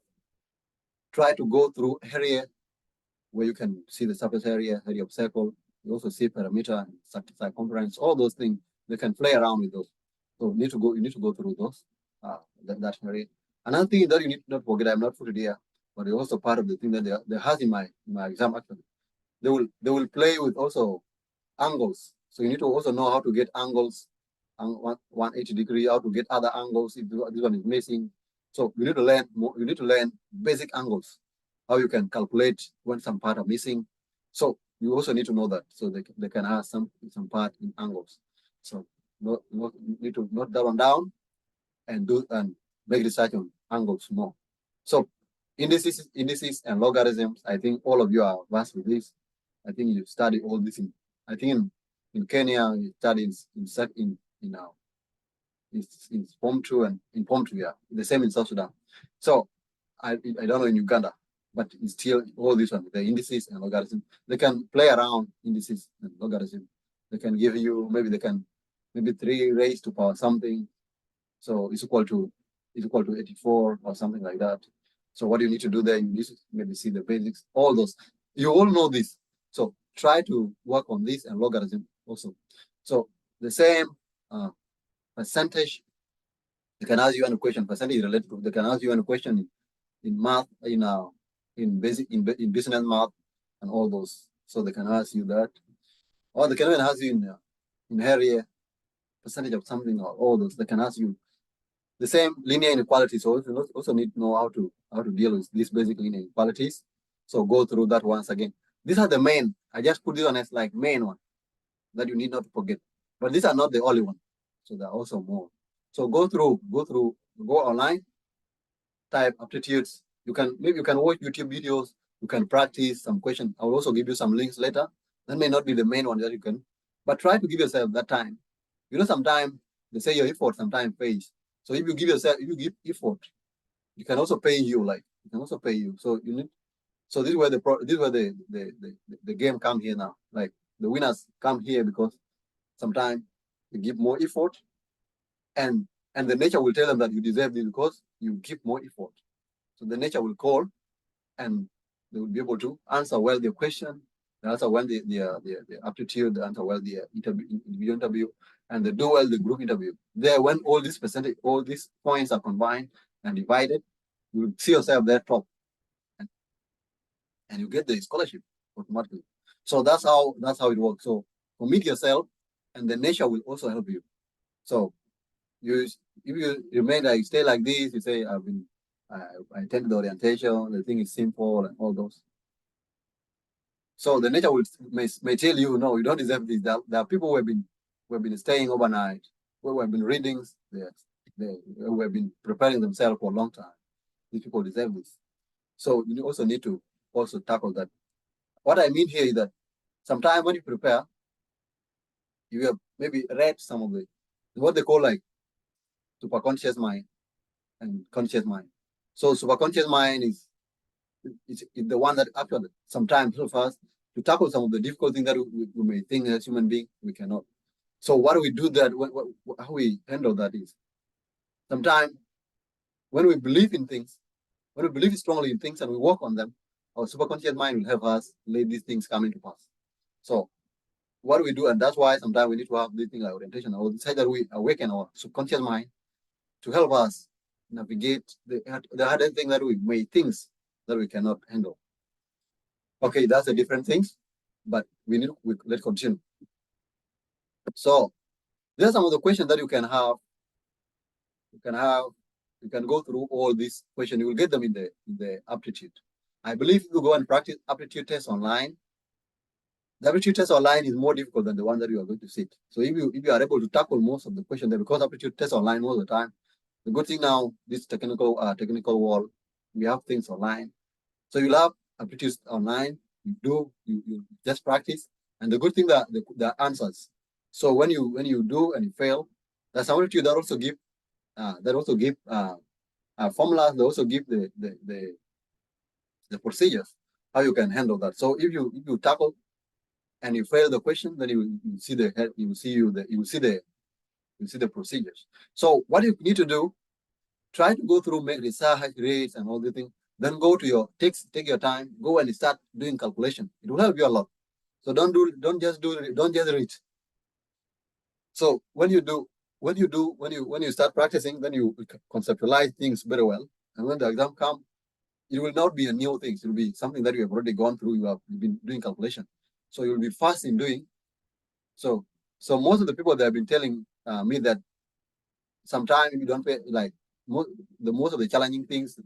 try to go through area where you can see the surface area of circle. You also see perimeter and circumference, all those things. They can play around with those. So you need to go through those that area. Another thing that you need not forget, I'm not put it here, but it's also part of the thing that they have in my exam actually. They will play with also angles. So you need to also know how to get angles, 180 degree, how to get other angles if this one is missing. So you need to learn more. You need to learn basic angles, how you can calculate when some part are missing. So you also need to know that, so they can have some part in angles. So need to note that one down and make research on angles more. So indices and logarithms, I think all of you are versed with this. I think you study all this I think in Kenya you study in Form 2 and in Form 2, yeah. The same in South Sudan. So I don't know in Uganda, but it's still all these ones, the indices and logarithms. They can play around indices and logarithms. They can give you maybe 3 raised to power something. So it's equal to 84 or something like that. So what you need to do there, you need to maybe see the basics, all those. You all know this. So try to work on this and logarithm also. So the same percentage, they can ask you a question. Percentage is related to, they can ask you a question in math, in business math and all those. So they can ask you that. Or they can even ask you in area, percentage of something, or all those. They can ask you The same linear inequalities. So you also need to know how to deal with these basic linear inequalities. So go through that once again. These are the main. I just put this one as like main one that you need not to forget. But these are not the only one. So there are also more. So go online, type aptitudes. Maybe you can watch YouTube videos. You can practice some questions. I will also give you some links later. That may not be the main one that you can, but try to give yourself that time. Sometimes they say your effort sometimes pays. So if you give effort, you can also pay you. So you need. So this is where the game come here now. Like the winners come here because sometimes you give more effort, and the nature will tell them that you deserve this because you give more effort. So the nature will call, and they will be able to answer well the question, they answer well the aptitude, they answer well the individual interview, and they do well the group interview. There, when all these points are combined and divided, you will see yourself there top, and you get the scholarship automatically. So that's how it works. So commit yourself, and the nature will also help you. So if you remain like stay like this, you say I attended the orientation, the thing is simple and all those. So the nature may tell you, no, you don't deserve this. There are people who have been staying overnight, who have been reading, who have been preparing themselves for a long time. These people deserve this. So you also need to also tackle that. What I mean here is that sometimes when you prepare, you have maybe read some of what they call like superconscious mind and conscious mind. So superconscious mind is the one that actually sometimes helps us to tackle some of the difficult things that we may think as human beings we cannot. So what do we do that? How we handle that is sometimes when we believe in things, when we believe strongly in things and we work on them, our superconscious mind will help us let these things come into pass. So what do we do? And that's why sometimes we need to have this thing like orientation, or decide that we awaken our subconscious mind to help us navigate the other thing that we may think that we cannot handle. Okay, that's a different things, but let's continue. So there's some of the questions that you can have. You can go through all these questions. You will get them in the aptitude. I believe if you go and practice aptitude test online, the aptitude test online is more difficult than the one that you are going to sit. So if you are able to tackle most of the questions there, because aptitude test online most of the time, the good thing now, this technical world, we have things online. So you'll have aptitude online. You just practice, and the good thing that the answers. So when you do and you fail, there's some aptitude that also give formulas. They also give the procedures how you can handle that. So if you tackle and you fail the question, then you see the procedures. So what you need to do, try to go through, make research, rates, and all the things. Then go to take your time, go and start doing calculation. It will help you a lot. So don't just read. So when you start practicing, then you conceptualize things very well. And when the exam comes, it will not be a new thing. It will be something that you have already gone through. You've been doing calculation. So you'll be fast in doing. So most of the people that have been telling me that sometimes you don't pay, like most of the challenging things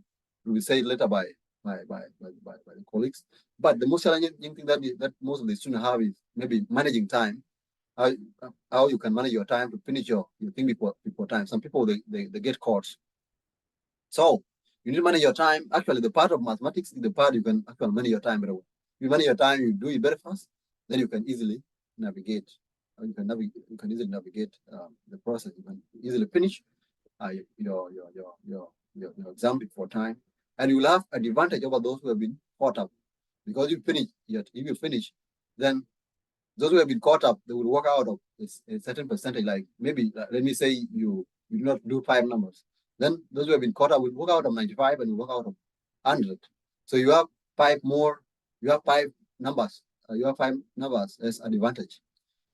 will be said later by the colleagues. But the most challenging thing that most of the students have is maybe managing time. How you can manage your time to finish your thing before time. Some people they get caught. So you need to manage your time. Actually, the part of mathematics is the part you can actually manage your time very well. You manage your time, you do it very fast, then you can easily navigate. You can easily navigate the process. You can easily finish your exam before time, and you will have an advantage over those who have been caught up, because if you finish, then those who have been caught up, they will work out of a certain percentage. Like maybe let me say you do not do 5 numbers, then those who have been caught up will work out of 95 and will work out of 100. So you have 5 more. You have 5 numbers. You have 5 numbers as an advantage.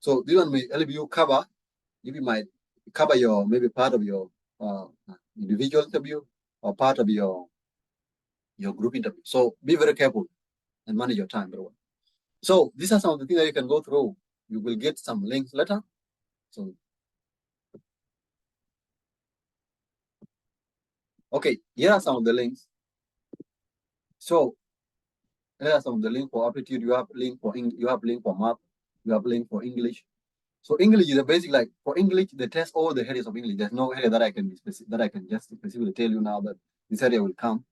So this one may help you cover. If you might cover your maybe part of your individual interview or part of your group interview. So be very careful and manage your time very well. So these are some of the things that you can go through. You will get some links later. So Okay, here are some of the links. So here are some of the link for aptitude. You have link for you have link for math. You have link for English. So English is a basic, like for English, they test all the areas of English. There's no area that I can just specifically tell you now that this area will come.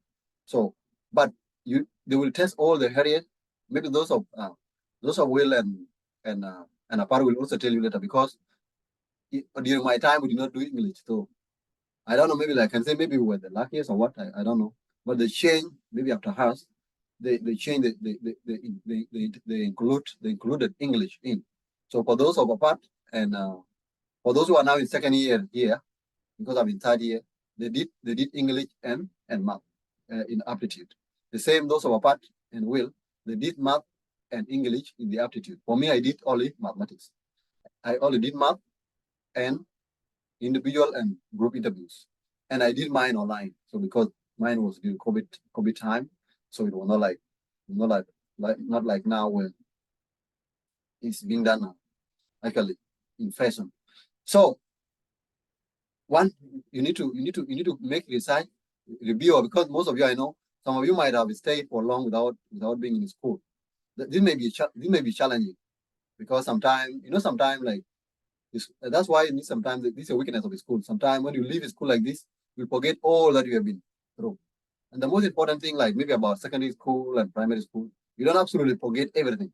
So, but they will test all the areas. Maybe those of Will and Apart will also tell you later, because during my time we did not do English. So I don't know. Maybe like I can say maybe we were the luckiest or what. I don't know. But the change maybe after us, they change they included English in. So for those of Apart and for those who are now in second year here, because I'm in third year, they did English and math in aptitude. The same those of Apart and Will, they did math and English in the aptitude. For me, I did only mathematics. I only did math and individual and group interviews, and I did mine online. So because mine was during COVID time, so it was not like now when it's being done actually in fashion. So one, you need to make research review, because most of you, I know some of you might have stayed for long without being in school. This may be challenging, because sometimes like that's why sometimes this is a weakness of the school. Sometimes when you leave school like this, you forget all that you have been through. And the most important thing, like maybe about secondary school and primary school, you don't absolutely forget everything.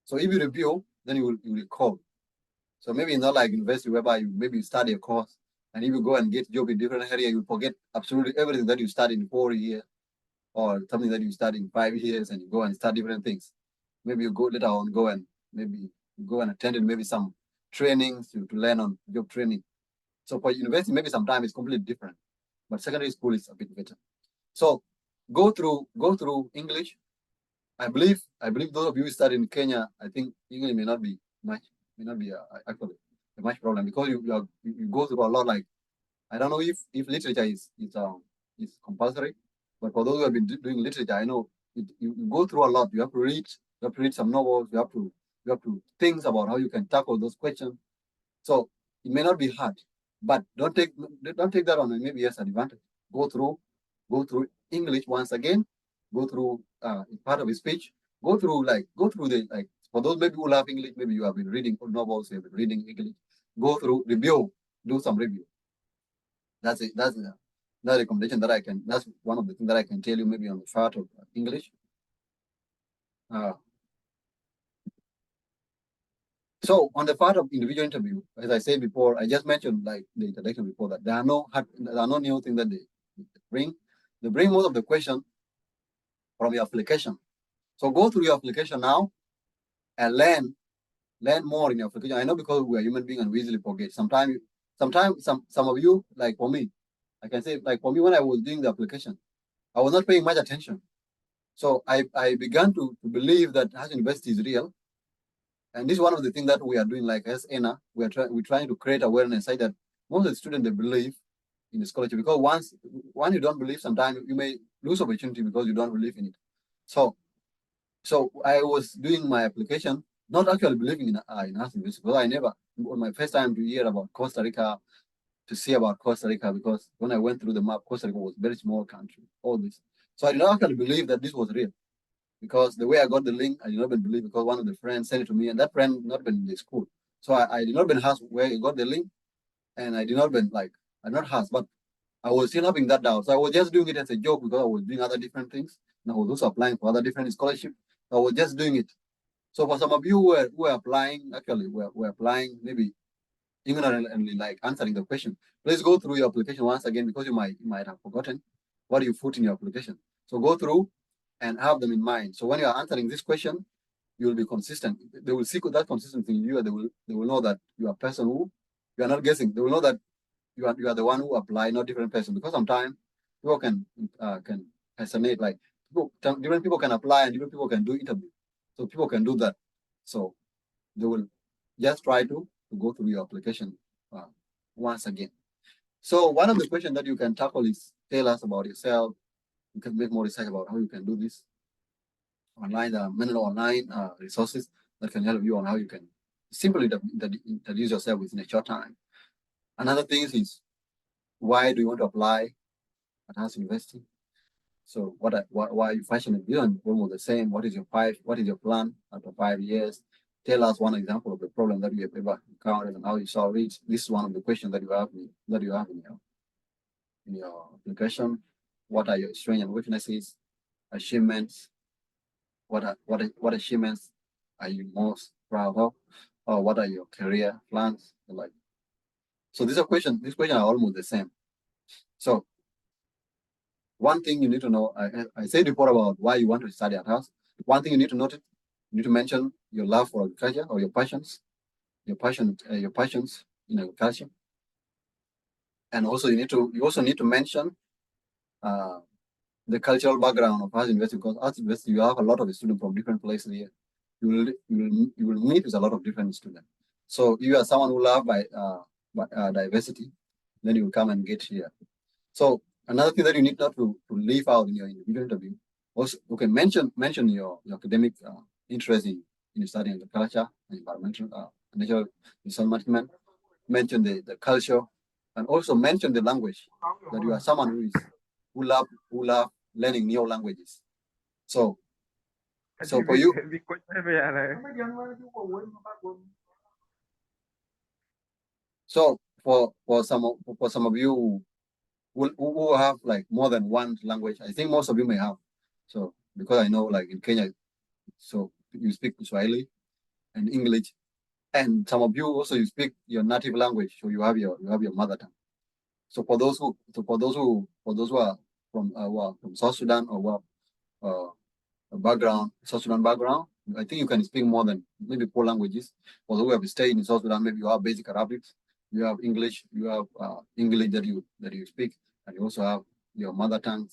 So if you review, then you will recall. So maybe not like university, whereby you study a course, and if you go and get job in different area, you forget absolutely everything that you studied in 4 years, or something that you studied in 5 years, and you go and study different things. Maybe you go later on, maybe attend maybe some trainings to learn on job training. So for university, maybe sometimes it's completely different, but secondary school is a bit better. So go through English. I believe those of you who study in Kenya, I think English may not be actually a much problem, because you go through a lot. Like, I don't know if literature is compulsory, but for those who have been doing literature, I know you go through a lot. You have to read some novels. You have to think about how you can tackle those questions. So it may not be hard, but don't take that on maybe as an advantage. Go through English once again. Go through part of his speech. Go through the, like, for those maybe who love English, maybe you have been reading novels, you have been reading English. Go through, review, do some review. That's it. That's the recommendation that I can. That's one of the things that I can tell you, maybe on the part of English. So on the part of individual interview, as I said before, I just mentioned like the introduction before, that there are no new things that they bring. They bring most of the question from your application. So go through your application now and learn more in your application. I know, because we are human beings and we easily forget. Sometimes some of you, like for me, I can say, like for me, when I was doing the application, I was not paying much attention. So I began to believe that Hash University is real. And this is one of the things that we are doing, like as ENA, we're trying to create awareness, so that most of the students, they believe in the scholarship, because once you don't believe, sometimes you may lose opportunity because you don't believe in it. So I was doing my application, not actually believing in Hash University, because I never, on my first time to hear about Costa Rica, to see about Costa Rica, because when I went through the map, Costa Rica was a very small country, all this. So I did not actually believe that this was real, because the way I got the link, I did not believe, because one of the friends sent it to me, and that friend not been in the school. So I did not been asked where he got the link, and I did not been like, I not asked, but I was still having that doubt. So I was just doing it as a joke, because I was doing other different things, and I was also applying for other different scholarships. So I was just doing it. So for some of you who were applying, actually, we're applying maybe ignorantly, like answering the question, please go through your application once again, because you might have forgotten what you put in your application. So go through and have them in mind. So when you are answering this question, you will be consistent. They will see that consistency in you, and they will know that you are a person who, you are not guessing. They will know that you are the one who apply, not different person. Because sometimes people can personate, like different people can apply and different people can do interview. So people can do that. So they will just try to go through your application once again. So one of the questions that you can tackle is, tell us about yourself. You can make more research about how you can do this online. There are many online resources that can help you on how you can simply introduce yourself within a short time. Another thing is, why do you want to apply? at House University. So why are you passionate? You're almost the same. What is your plan after 5 years? Tell us one example of the problem that you have ever encountered and how you solve it. This is one of the questions that you have in your application. What are your strengths and weaknesses, achievements? What achievements are you most proud of? Or what are your career plans? Like, so these questions are almost the same. So one thing you need to know, I said before about why you want to study at house. One thing you need to note, you need to mention your love for agriculture or your passions in agriculture. And also you also need to mention the cultural background of House University, because House University, you have a lot of students from different places here. You will meet with a lot of different students. So if you are someone who love diversity, then you will come and get here. So another thing that you need not to leave out in your individual interview, also, okay, mention your academic interest in studying agriculture and environmental natural resource management. Mention the culture, and also mention the language, that you are someone who love learning new languages. So for you, so for some of you who have like more than one language, I think most of you may have. So because I know, like in Kenya, so you speak Swahili and English, and some of you also you speak your native language, so you have your mother tongue. So for those who are from South Sudan or South Sudan background, I think you can speak more than maybe 4 languages. For those who have stayed in South Sudan, maybe you have basic Arabic, you have English, you have English that you speak, and you also have your mother tongue,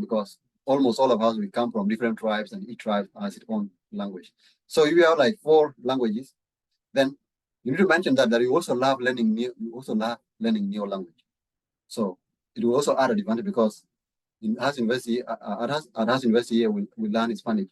because almost all of us, we come from different tribes, and each tribe has its own language. So if you have like 4 languages, then you need to mention that you also love learning new language. So it will also add an advantage, because in House University, at House University here, we learn Spanish.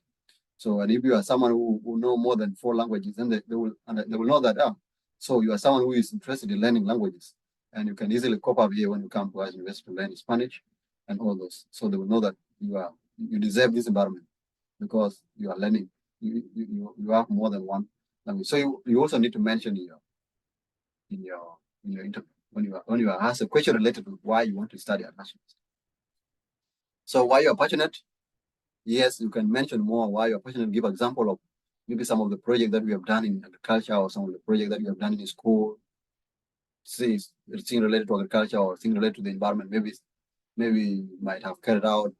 So, and if you are someone who know more than 4 languages, then they will know that, so you are someone who is interested in learning languages, and you can easily cope up here when you come to House University to learn Spanish and all those. So they will know that you deserve this environment, because you are learning. You have more than one language. So you also need to mention in your interview when you are asked a question related to why you want to study at House University. So why you are passionate? Yes, you can mention more why you're passionate. Give example of maybe some of the projects that we have done in agriculture, or some of the projects that we have done in school. Say thing related to agriculture or thing related to the environment. Maybe you might have carried out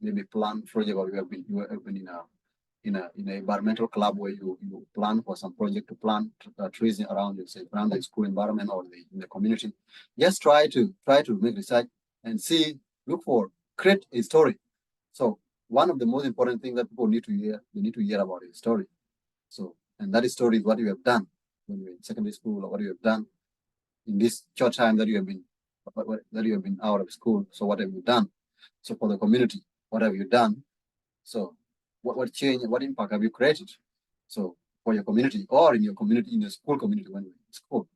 maybe plant project, or you have been in an environmental club where you plan for some project to plant trees around you, say around the school environment or in the community. Just try to make research and create a story. So one of the most important things that people need to hear, they need to hear about a story. So, and that story is what you have done when you're in secondary school, or what you have done in this short time that you have been out of school. So what have you done? So for the community, what have you done? So what change, what impact have you created? So for your community, or in your community, in your school community when you're in school.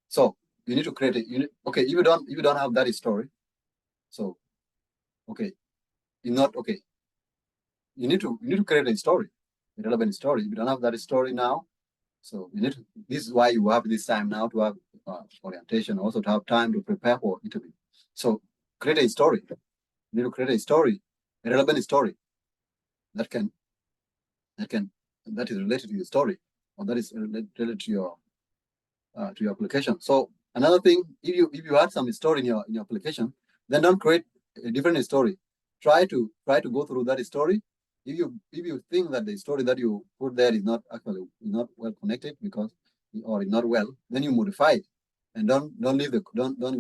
So you need to create okay, if you don't have that story, so okay, you're not okay. You need to create a story, a relevant story. If you don't have that story now, so this is why you have this time now to have orientation, also to have time to prepare for interview. So create a story. You need to create a story, a relevant story that is related to your story, or that is related to your application. So another thing, if you had some story in your application, then don't create a different story. Try to go through that story. If you think that the story that you put there is not well connected, or is not well, then you modify it, and don't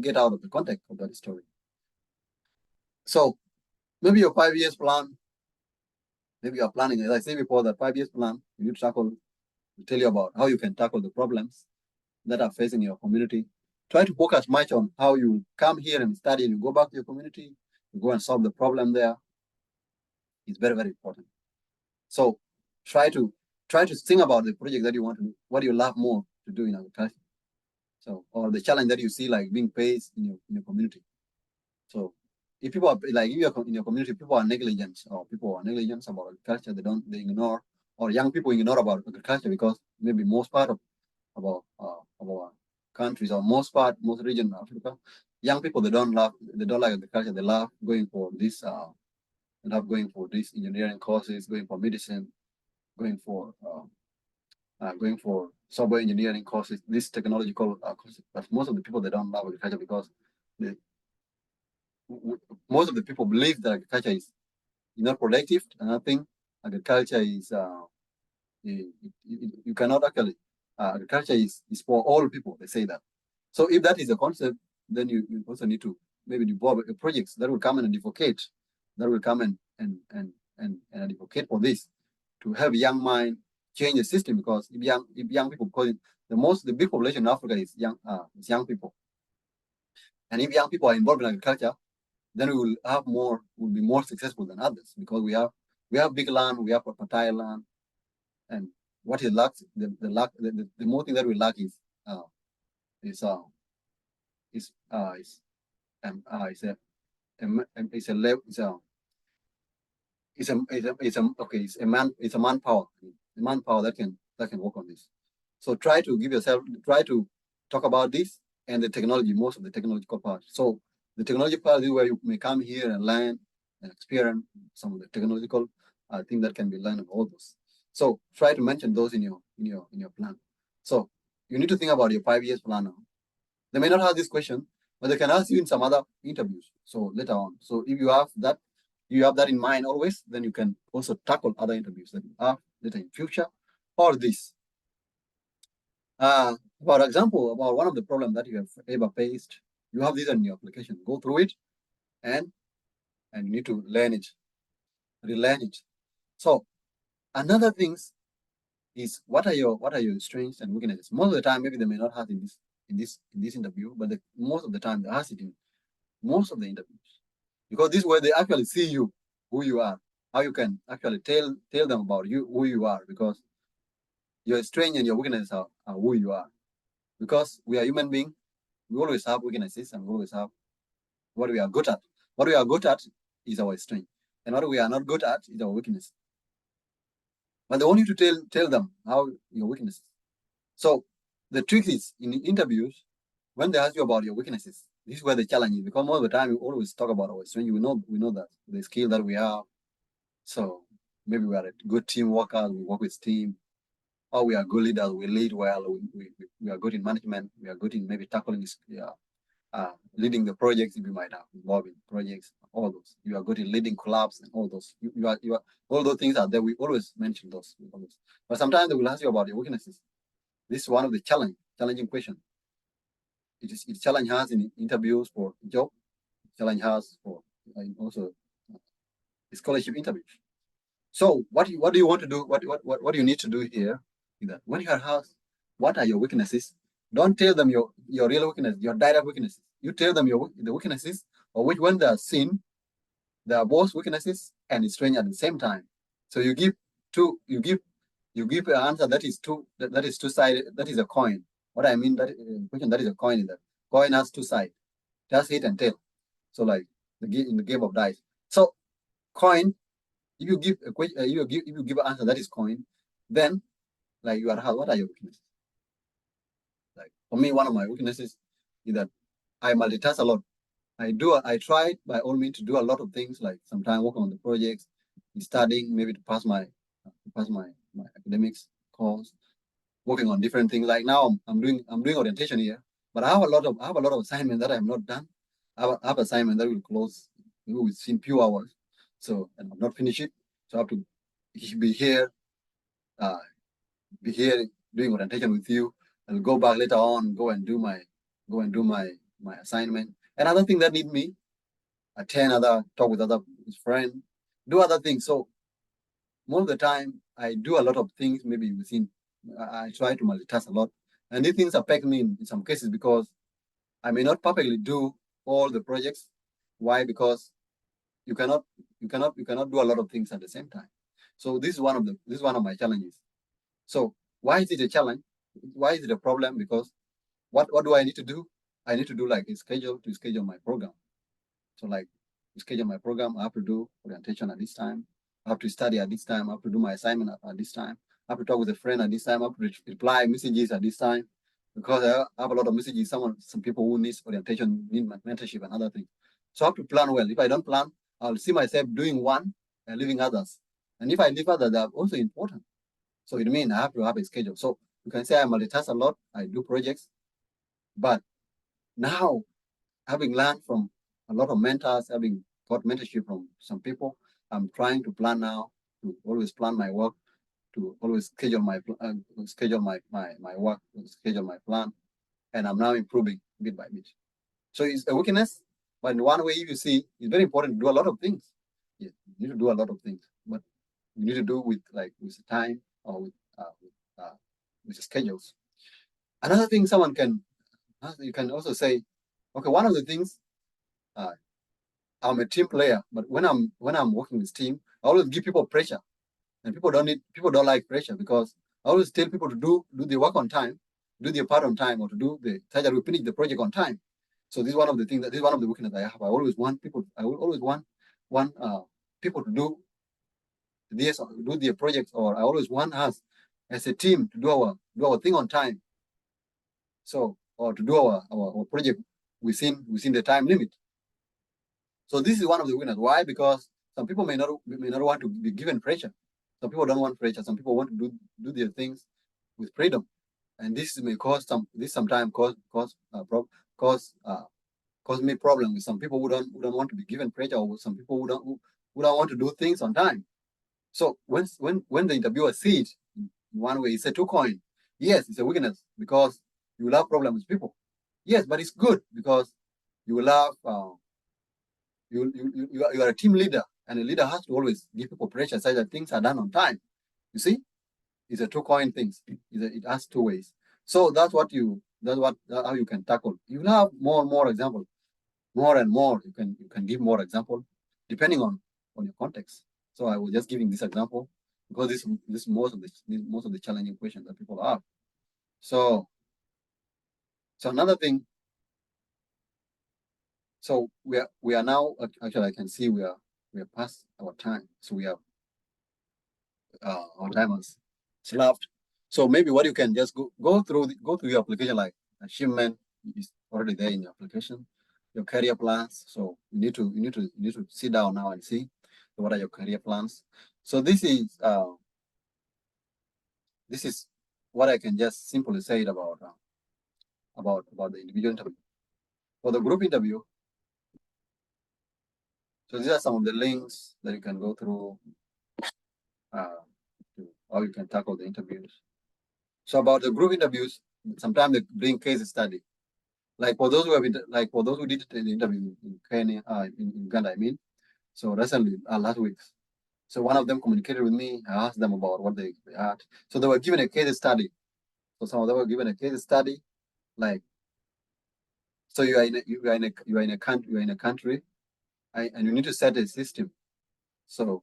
get out of the context of that story. So maybe your 5 years plan, maybe you're planning, as I said before, that 5 years plan, you need to tell you about how you can tackle the problems that are facing your community. Try to focus much on how you come here and study, and you go back to your community, you go and solve the problem there. It's very, very important. So try to think about the project that you want to do, what do you love more to do in agriculture. So, or the challenge that you see, like being faced in your community. So if people are like in your community, people are negligent or people are negligent about agriculture, they ignore, or young people ignore about agriculture because maybe most part of our countries or most region of Africa, young people they don't like agriculture. They love going for this engineering courses, going for medicine, going for software engineering courses, this technological courses. But most of the people they don't love agriculture because most of the people believe that agriculture is not productive, and I think agriculture is you cannot actually agriculture is for all people. They say that. So if that is the concept, then you also need to maybe develop projects that will come and advocate, that will come and advocate for this to have young mind change the system, because if young people, because the big population in Africa is young people, and if young people are involved in agriculture, then we'll be more successful than others, because we have big land, we have fertile land, and what is lack the more thing that we lack is manpower that can work on this. So try to talk about this and the technology, most of the technological part. So the technology part is where you may come here and learn and experience some of the technological things that can be learned of all those. So try to mention those in your plan. So you need to think about your 5 years plan now. They may not have this question, but they can ask you in some other interviews. So later on. So if you have that in mind always, then you can also tackle other interviews that you have later in future, or this. For example, about one of the problems that you have ever faced, you have this in your application. Go through it, and you need to learn it, relearn it. So another things is what are your strengths and weaknesses. Most of the time, maybe they may not have in this interview, but most of the time they ask it in most of the interviews, because this is where they actually see you, who you are, how you can actually tell them about you, who you are, because your strength and your weaknesses are who you are. Because we are human beings, we always have weaknesses and we always have what we are good at. What we are good at is our strength, and what we are not good at is our weakness. But they want you to tell them how your weaknesses. So the trick is in interviews, when they ask you about your weaknesses, this is where the challenge is, because most of the time we always talk about our strength. We know that the skill that we have. So maybe we are a good team workers, we work with team, or we are good leaders, we lead well, we are good in management, we are good in maybe tackling leading the projects if you might have involved in projects, all those. You are good in leading clubs and all those. You are all those things are there. We always mention those. But sometimes they will ask you about your weaknesses. This is one of the challenging questions. It challenge us in interviews for job, challenge us for also scholarship interviews. So what do you want to do? What do you need to do here? Is that when you are asked, what are your weaknesses? Don't tell them your real weakness, your direct weaknesses. You tell them the weaknesses, or which one they are seen. They are both weaknesses and strength at the same time. So you give an answer that is two-sided. That is a coin. What I mean that question, that is a coin, is that coin has two sides, just head and tail. So like in the game of dice. So coin, if you give a question, if you give an answer that is coin, then like you are asked, what are your weaknesses? Like for me, one of my weaknesses is that I multitask a lot. I try by all means to do a lot of things, like sometimes working on the projects, studying maybe to pass my academics course, working on different things. Like now I'm doing orientation here, but I have a lot of assignments that I have not done. I have assignment that will close within few hours, so and I've not finished it. So I have to be here doing orientation with you. I'll go back later on, go and do my assignment. Another thing that need me, talk with other friends, do other things. So most of the time I do a lot of things, maybe I try to multitask a lot. And these things affect me in some cases because I may not perfectly do all the projects. Why? Because you cannot do a lot of things at the same time. So this is one of my challenges. So why is it a challenge? Why is it a problem? Because what do I need to do? I need to do like to schedule my program. So like schedule my program, I have to do orientation at this time. I have to study at this time. I have to do my assignment at this time. I have to talk with a friend at this time. I have to reply messages at this time because I have a lot of messages. Some people who need orientation, need mentorship and other things. So I have to plan well. If I don't plan, I'll see myself doing one and leaving others. And if I leave others, they're also important. So it means I have to have a schedule. So you can say I multitask a lot. I do projects, but now having learned from a lot of mentors, having got mentorship from some people, I'm trying to plan now to always plan my work, to always schedule my work, schedule my plan, and I'm now improving bit by bit. So it's a weakness, but in one way, if you see, it's very important to do a lot of things. Yeah, you need to do a lot of things, but you need to do with time or with schedules. Another thing you can also say, okay, one of the things, I'm a team player, but when I'm working with team, I always give people pressure, and people don't like pressure because I always tell people to do the work on time, do their part on time, or to do the such that we finish the project on time. So this is one of the things this is one of the weaknesses I have. I always want people to do this, or do their projects, or I always want us as a team to do our thing on time. So, or to do our project within the time limit. So this is one of the winners. Why? Because some people may not want to be given pressure. Some people don't want pressure. Some people want to do their things with freedom, and this may sometimes cause me problems with some people who don't want to be given pressure, or some people who don't want to do things on time. So when the interviewer sees it in one way, it's a two coin. Yes, it's a weakness because you will have problems with people. Yes, but it's good because you will have you are a team leader, and a leader has to always give people pressure so that things are done on time. You see, it's a two coin things. It has two ways. So that's how you can tackle. You will have more and more examples, more and more. You can give more example depending on your context. So I was just giving this example because this is most of the challenging questions that people have. So another thing. So we are now actually I can see we are past our time. So we have our time has left. So maybe what you can just go through your application, like achievement is already there in your application, your career plans. So you need to sit down now and see what are your career plans. So this is what I can just simply say about the individual interview. For the group interview, so these are some of the links that you can go through, how you can tackle the interviews. So about the group interviews, sometimes they bring case study. Like for those who did the interview in Kenya, in Uganda, I mean. So recently, last week. So one of them communicated with me. I asked them about what they had. So they were given a case study. So some of them were given a case study, like, so you are in a country, and you need to set a system, so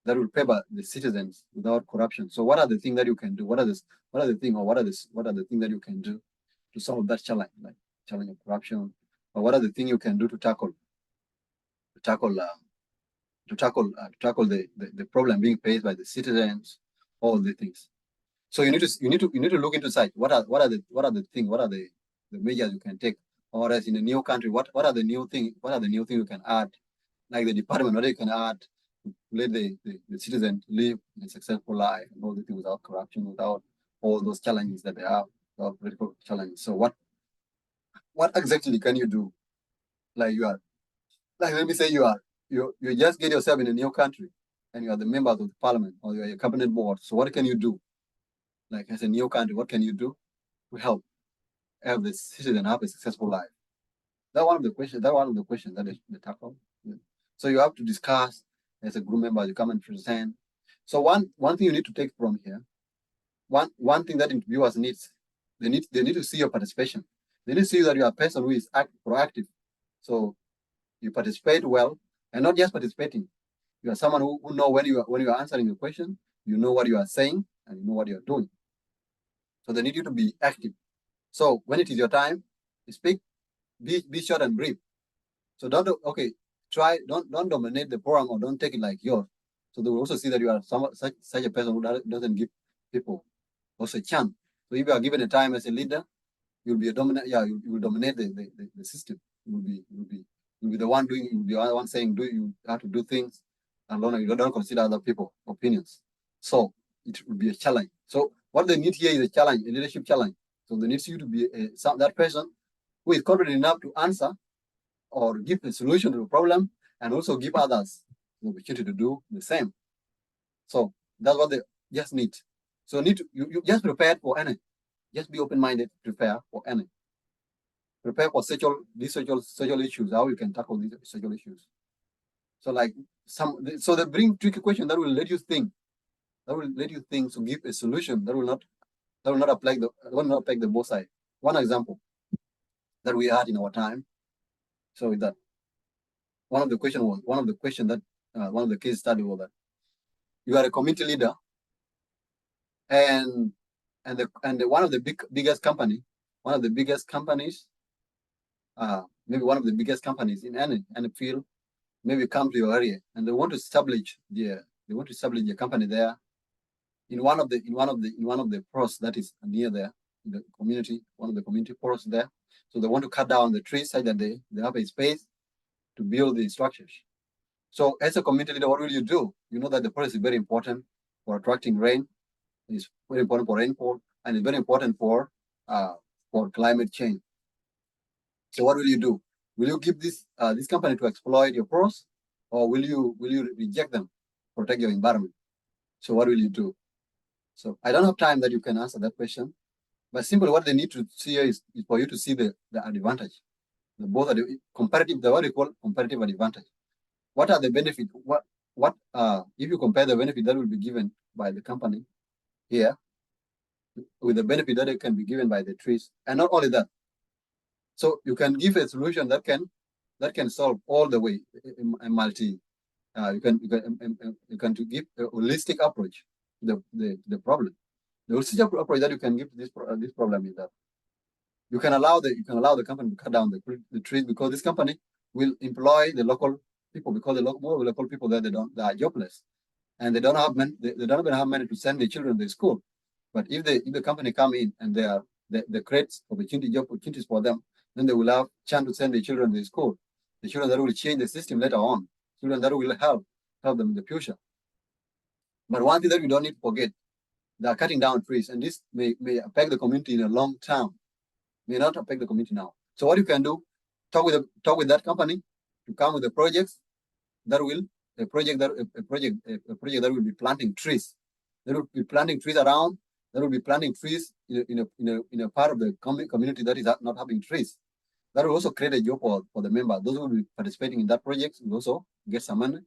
that will favor the citizens without corruption. So what are the things that you can do? What are the things that you can do to solve that challenge, like challenge of corruption, or what are the things you can do to tackle the problem being faced by the citizens, all the things. So you need to look into such. What are the things? What are the measures you can take? Or as in a new country, what are the new things? What are the new things you can add? Like the department, what you can add to let the citizen live a successful life and all the things without corruption, without all those challenges that they have, without political challenges. So what exactly can you do? Like let me say you just get yourself in a new country, and you are the members of the parliament, or you are a cabinet board. So what can you do? Like as a new country, what can you do to help the citizen have a successful life? That's one of the questions that they tackle. Yeah. So you have to discuss as a group member, you come and present. So one thing you need to take from here, one thing that interviewers needs, they need to see your participation. They need to see that you are a person who is proactive. So you participate well, and not just participating. You are someone who know when you are answering the question, you know what you are saying, and you know what you are doing. So they need you to be active. So when it is your time, speak, be short and brief. So don't don't dominate the program or don't take it like yours. So they will also see that you are such a person who doesn't give people also a chance. So if you are given a time as a leader, you'll be a dominant. Yeah, you will dominate the system. You'll be the one doing. You'll be the one saying you have to do things, and you don't consider other people's opinions. So it will be a challenge. So what they need here is a challenge, a leadership challenge. So they need you to be that person who is confident enough to answer or give a solution to the problem, and also give others the opportunity to do the same. So that's what they just need. So you just prepare for any. Just be open-minded, prepare for any. Prepare for social issues, how you can tackle these social issues. So so they bring tricky questions that will let you think. That will let you think to give a solution that will not apply the both sides. One example that we had in our time. So that one of the case study was that you are a community leader, and one of the biggest companies, maybe one of the biggest companies in any field, maybe come to your area and they want to establish their company there in one of the forests that is near there in the community, one of the community forests there. So they want to cut down the trees so that they have a space to build the structures. So as a community leader, what will you do? You know that the forest is very important for attracting rain. It's very important for rainfall, and it's very important for climate change. So what will you do? Will you give this company to exploit your forest, or will you reject them, protect your environment? So what will you do? So I don't have time that you can answer that question, but simply what they need to see is for you to see the advantage, both are the comparative, what you call comparative advantage. What are the benefits? What if you compare the benefit that will be given by the company here with the benefit that it can be given by the trees, and not only that. So you can give a solution that can solve all the way a multi. You can give a holistic approach to the problem. The holistic approach that you can give to this problem is that you can allow the company to cut down the trees, because this company will employ the local people, because the local people there, they are jobless, and they don't even have money to send their children to school. But if the company come in and they create job opportunities for them, then they will have chance to send their children to school. The children that will change the system later on, children that will help them in the future. But one thing that we don't need to forget, they are cutting down trees, and this may affect the community in a long term. May not affect the community now. So what you can do, talk with that company to come with the projects that will a project that will be planting trees. They will be planting trees around. They will be planting trees in a part of the community that is not having trees. That will also create a job for the members. Those who will be participating in that project will also get some money,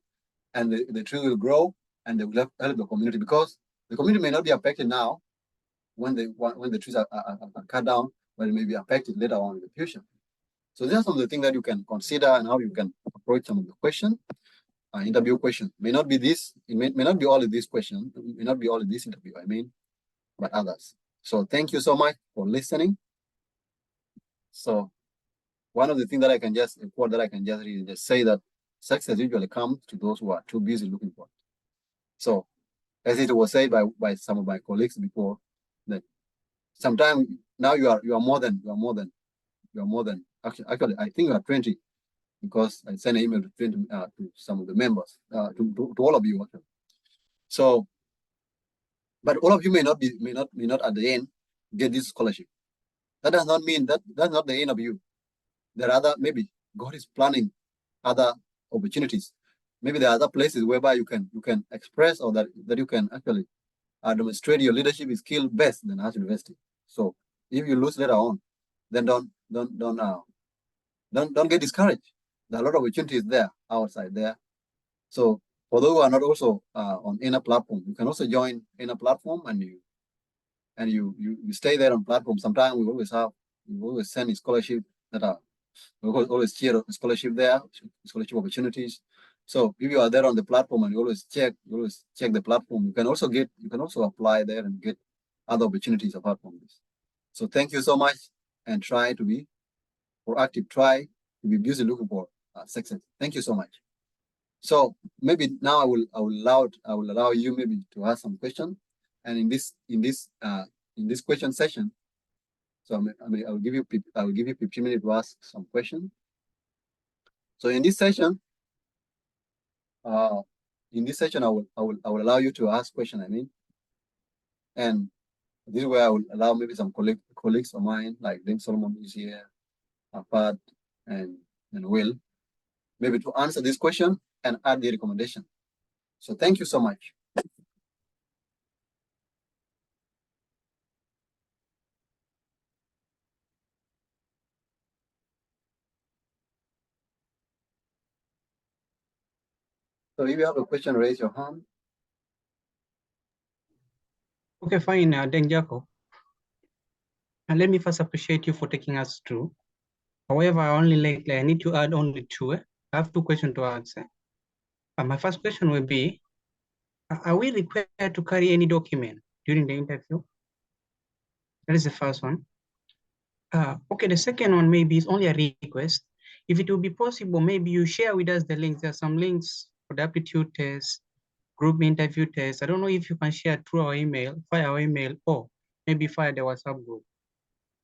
and the tree will grow, and they will help the community, because the community may not be affected now when the trees are cut down, but it may be affected later on in the future. So these are some of the things that you can consider and how you can approach some of the questions. Interview question may not be this. It may not be all of these questions. It may not be all of this interview. But others. So thank you so much for listening. So one of the things that I can just read is just say that success usually comes to those who are too busy looking for it. So as it was said by some of my colleagues before, that sometimes now you are more than actually I think you are 20, because I sent an email to some of the members, to all of you actually. So, but all of you may not at the end get this scholarship. That does not mean that's not the end of you. There are other, maybe God is planning other opportunities. Maybe there are other places whereby you can express, or that you can actually demonstrate your leadership skill best than at university. So if you lose later on, then don't get discouraged. There are a lot of opportunities there outside there. So for those who are not also on ENA platform, you can also join ENA platform, and you stay there on platform. Sometimes we always send a scholarship that are, we always share a scholarship there, scholarship opportunities. So if you are there on the platform and you always check the platform, you can also apply there and get other opportunities apart from this. So thank you so much, and try to be proactive. Try to be busy looking for section. Thank you so much. So maybe now I will allow you maybe to ask some question, and in this question session, so I will give you 15 minutes to ask some question. So in this session, I will allow you to ask question. And this is where I will allow maybe some colleagues of mine, like Deng Solomon is here, Apart, and Will, maybe to answer this question and add the recommendation. So thank you so much. So if you have a question, raise your hand. Okay, fine, Deng Jacob. And let me first appreciate you for taking us through. However, I need to add only two. I have two questions to answer. My first question will be, are we required to carry any document during the interview? That is the first one. Okay, the second one maybe is only a request. If it will be possible, maybe you share with us the links. There are some links for the aptitude test, group interview test. I don't know if you can share through our email, via our email, or maybe via the WhatsApp group.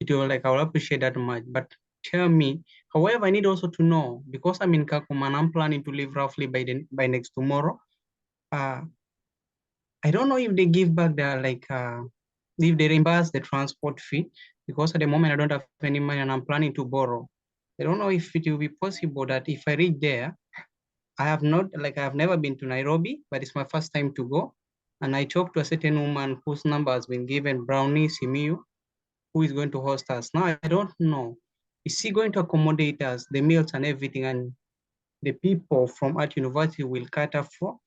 I will appreciate that much. But tell me, however, I need also to know, because I'm in Kakuma and I'm planning to leave roughly by next tomorrow. I don't know if they give back if they reimburse the transport fee, because at the moment I don't have any money and I'm planning to borrow. I don't know if it will be possible that if I reach there, I have never been to Nairobi, but it's my first time to go. And I talked to a certain woman whose number has been given, Brownie Simiyu, who is going to host us. Now, I don't know, is she going to accommodate us, the meals and everything, and the people from Art University will cater for?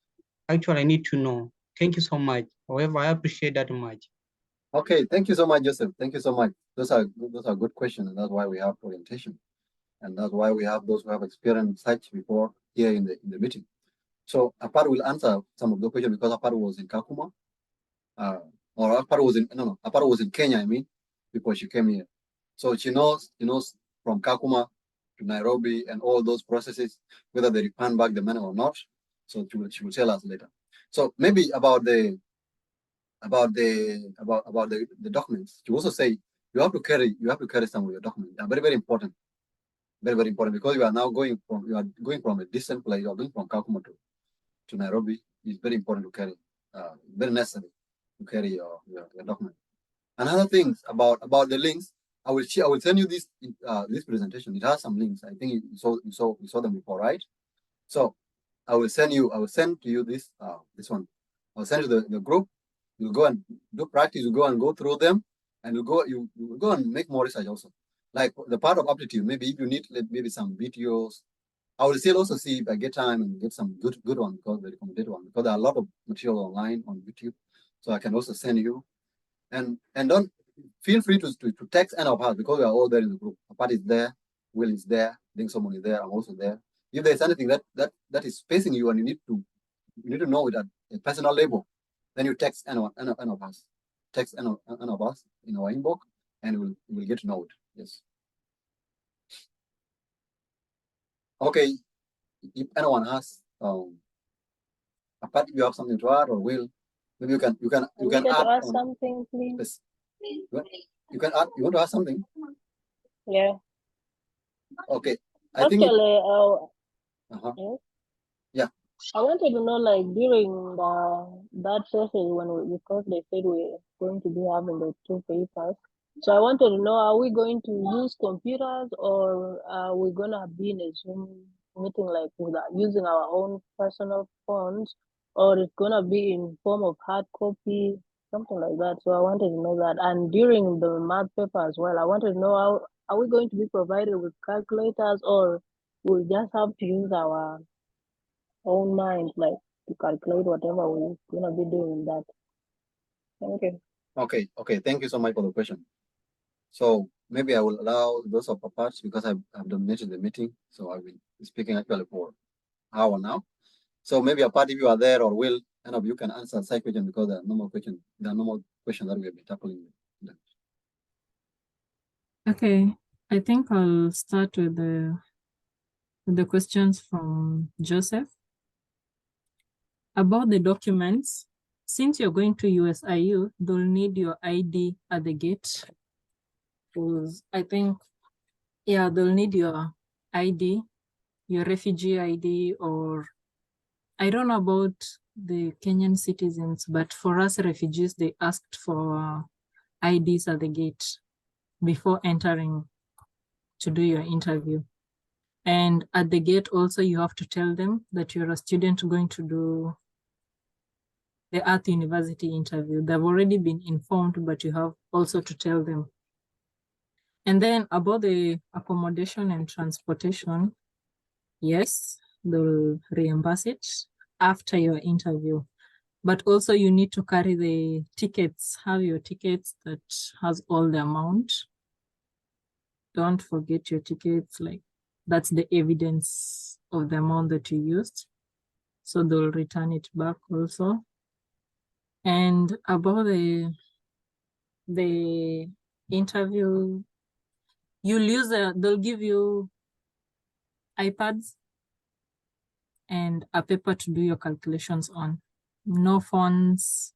Actually, I need to know. Thank you so much. However, I appreciate that much. Okay, thank you so much, Joseph. Thank you so much. Those are good questions, and that's why we have orientation, and that's why we have those who have experienced such before here in the meeting. So Apart will answer some of the questions because Apart was in Kakuma, or Apart was in Kenya. Before she came here, so she knows from Kakuma to Nairobi and all those processes, whether they return back the money or not. So she will tell us later. So maybe about the documents. You also say you have to carry some of your documents. They are very, very important. Very, very important, because you are going from a distant place. You are going from Kakuma to Nairobi. It's very important to carry. Very necessary to carry your document. Another thing about the links, I will send you this presentation. It has some links. I think you saw them before, right? So I will send to you this one. I'll send you the group. You'll go and do practice. You go and go through them, and you will go and make more research also. Like the part of aptitude, maybe if you need maybe some videos, I will still also see if I get time and get some good one, because the recommended one, because there are a lot of material online on YouTube, so I can also send you. And don't feel free to text any of us, because we are all there in the group. Apart is there, Will is there, I think someone is there, I'm also there. If there's anything that is facing you and you need to know it at a personal level, then you text any of us. Text any of us in our inbox, and we'll get to know it. Yes. Okay. If anyone has Apart, if you have something to add, or Will, maybe you can add something, please. You can add. You want to add something? Yeah. Okay. Actually, yes? Yeah. I wanted to know, like, during that session because they said we're going to be having the 2 papers. So I wanted to know, are we going to use computers, or are we gonna be in a Zoom meeting, like using our own personal phones, or it's gonna be in form of hard copy, something like that. So I wanted to know that. And during the math paper as well, I wanted to know, how are we going to be provided with calculators, or we'll just have to use our own mind, like to calculate whatever we're gonna be doing that. Thank you. Okay. Thank you so much for the question. So maybe I will allow those of parts, because I've dominated the meeting, so I've been speaking actually for an hour now. So maybe Apart, if you are there, or Will, any of you can answer side question, because there are no more questions. There are no more questions that we have been tackling. Okay, I think I'll start with the the questions from Joseph. About the documents, since you're going to USIU, they'll need your ID at the gate. Because I think, yeah, they'll need your ID, your refugee ID, or I don't know about the Kenyan citizens, but for us refugees, they asked for IDs at the gate before entering to do your interview. And at the gate also, you have to tell them that you're a student going to do the Earth University interview. They've already been informed, but you have also to tell them. And then about the accommodation and transportation, yes, they'll reimburse it after your interview. But also you need to carry the tickets, have your tickets that has all the amount. Don't forget your tickets, like that's the evidence of the amount that you used. So they'll return it back also. And about the interview, you'll use they'll give you iPads and a paper to do your calculations on. No phones,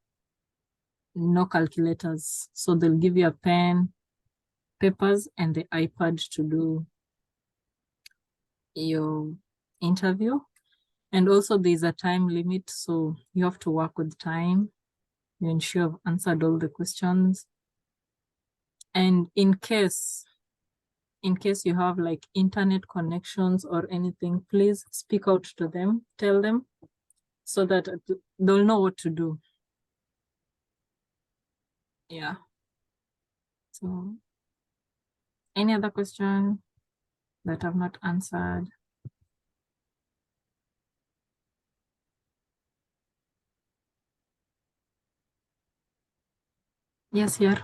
no calculators. So they'll give you a pen, papers, and the iPad to do your interview. And also there's a time limit, so you have to work with time. You ensure you've answered all the questions. And in case you have like internet connections or anything, please speak out to them, tell them, so that they'll know what to do. Yeah. So any other question that I've not answered? Yes, here.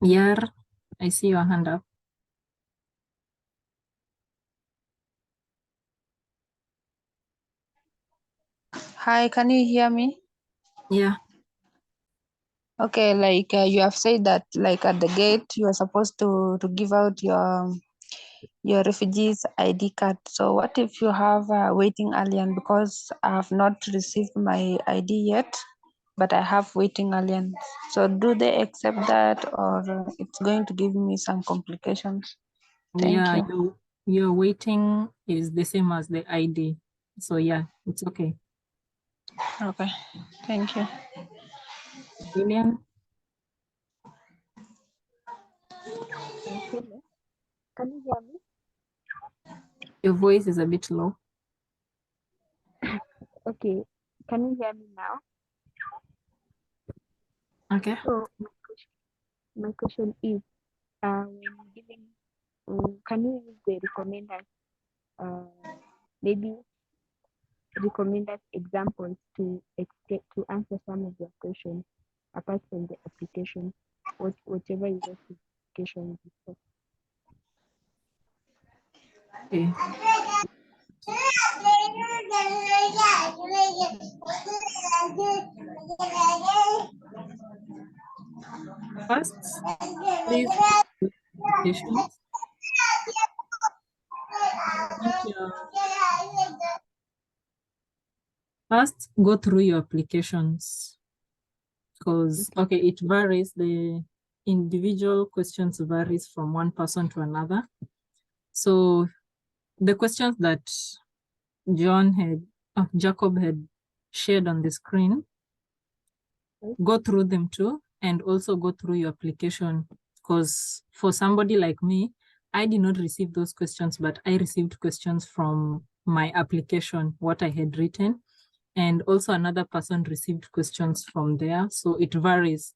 Here, I see your hand up. Hi, can you hear me? Yeah. Okay, like you have said that like at the gate you are supposed to give out your refugees ID card. So what if you have a waiting alien, because I have not received my ID yet, but I have waiting alien. So do they accept that, or it's going to give me some complications? Thank Yeah, you. your waiting is the same as the ID. So yeah, it's okay. Okay, thank you. Lillian? Hello, can you hear me? Your voice is a bit low. Okay, can you hear me now? Okay. So my question is, when giving, can you use the recommenders, maybe recommenders examples to answer some of your questions apart from the application, whatever you wrote in the application before. Okay. First, please do applications. First, go through your applications, because okay, it varies. The individual questions varies from one person to another. So the questions that Jacob had shared on the screen, go through them too, and also go through your application, because for somebody like me, I did not receive those questions, but I received questions from my application, what I had written, and also another person received questions from there. So it varies.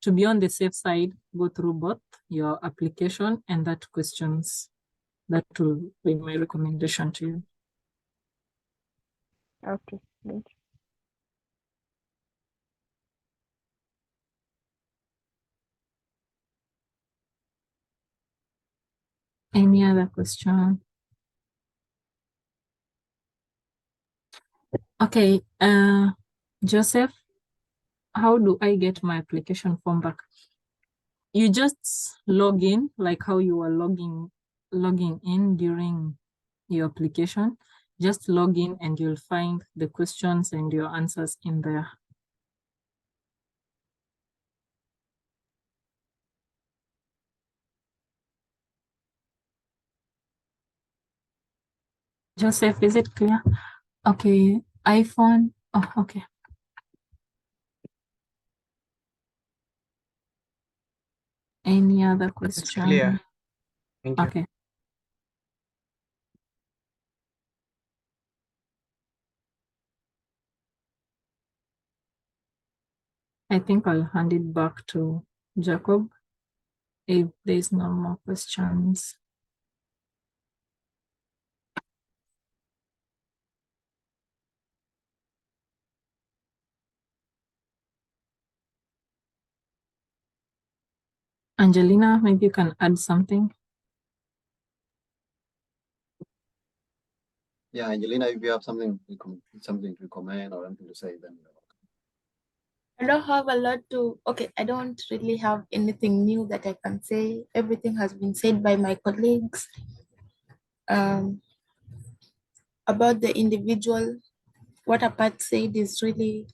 To be on the safe side, go through both your application and that questions. That will be my recommendation to you. Okay, thank you. Any other question? Okay, Joseph, how do I get my application form back? you just log in like how you were logging in during your application. Just log in and you'll find the questions and your answers in there. Joseph, is it clear? Okay, iPhone. Oh, okay. Any other question? It's clear. Thank you. Okay. I think I'll hand it back to Jacob if there's no more questions. Angelina, maybe you can add something. Yeah, Angelina, if you have something to comment or anything to say, then I don't have a lot to, okay, I don't really have anything new that I can say. Everything has been said by my colleagues. About the individual, what Apat said is really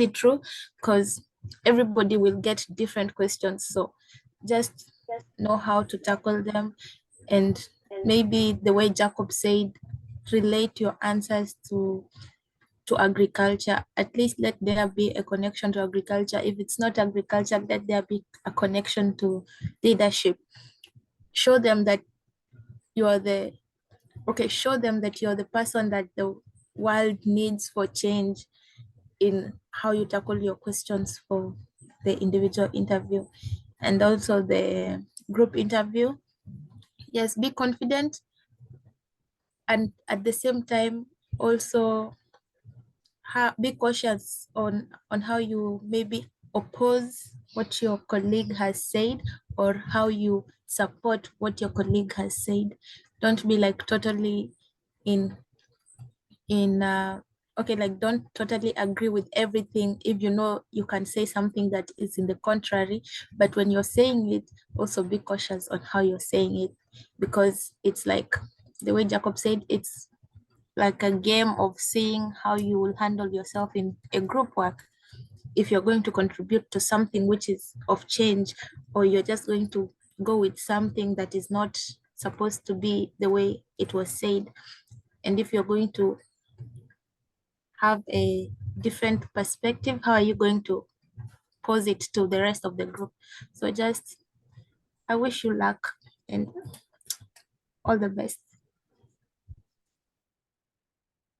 true, because everybody will get different questions. So just know how to tackle them. And maybe the way Jacob said, relate your answers to agriculture. At least let there be a connection to agriculture. If it's not agriculture, let there be a connection to leadership. Show them that you are the, okay, show them that you're the person that the world needs for change in how you tackle your questions for the individual interview and also the group interview. Yes, be confident, and at the same time also be cautious on how you maybe oppose what your colleague has said or how you support what your colleague has said. Don't be like totally okay, like don't totally agree with everything if you know you can say something that is in the contrary, but when you're saying it, also be cautious on how you're saying it, because it's like the way Jacob said, it's like a game of seeing how you will handle yourself in a group work. If you're going to contribute to something which is of change, or you're just going to go with something that is not supposed to be the way it was said, and if you're going to have a different perspective, how are you going to pose it to the rest of the group? So just, I wish you luck and all the best.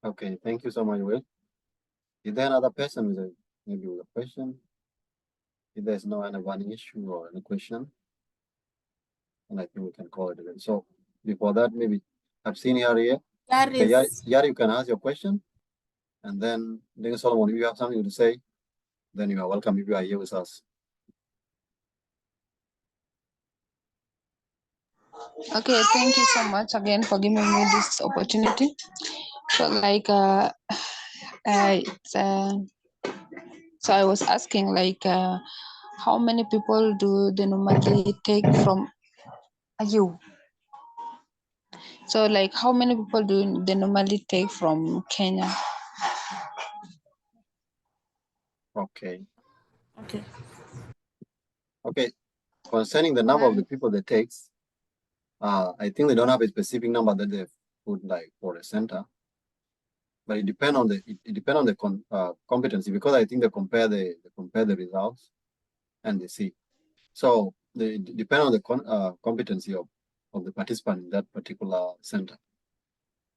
okay. Thank you so much, Will. Is there another person with maybe with a question? If there's no any one issue or any question, and I think we can call it again. So before that, maybe I've seen Yari here. Okay, Yari, you can ask your question, and then Solomon, if you have something to say, then you are welcome if you are here with us. Okay, thank you so much again for giving me this opportunity. So like so I was asking like how many people do they normally take from you? So like how many people do they normally take from Kenya? Okay. Okay. Okay. Concerning the number of the people that takes, I think they don't have a specific number that they put like for a center, but it depends on the competency, because I think they compare the results and they see. So they depend on the competency of the participant in that particular center.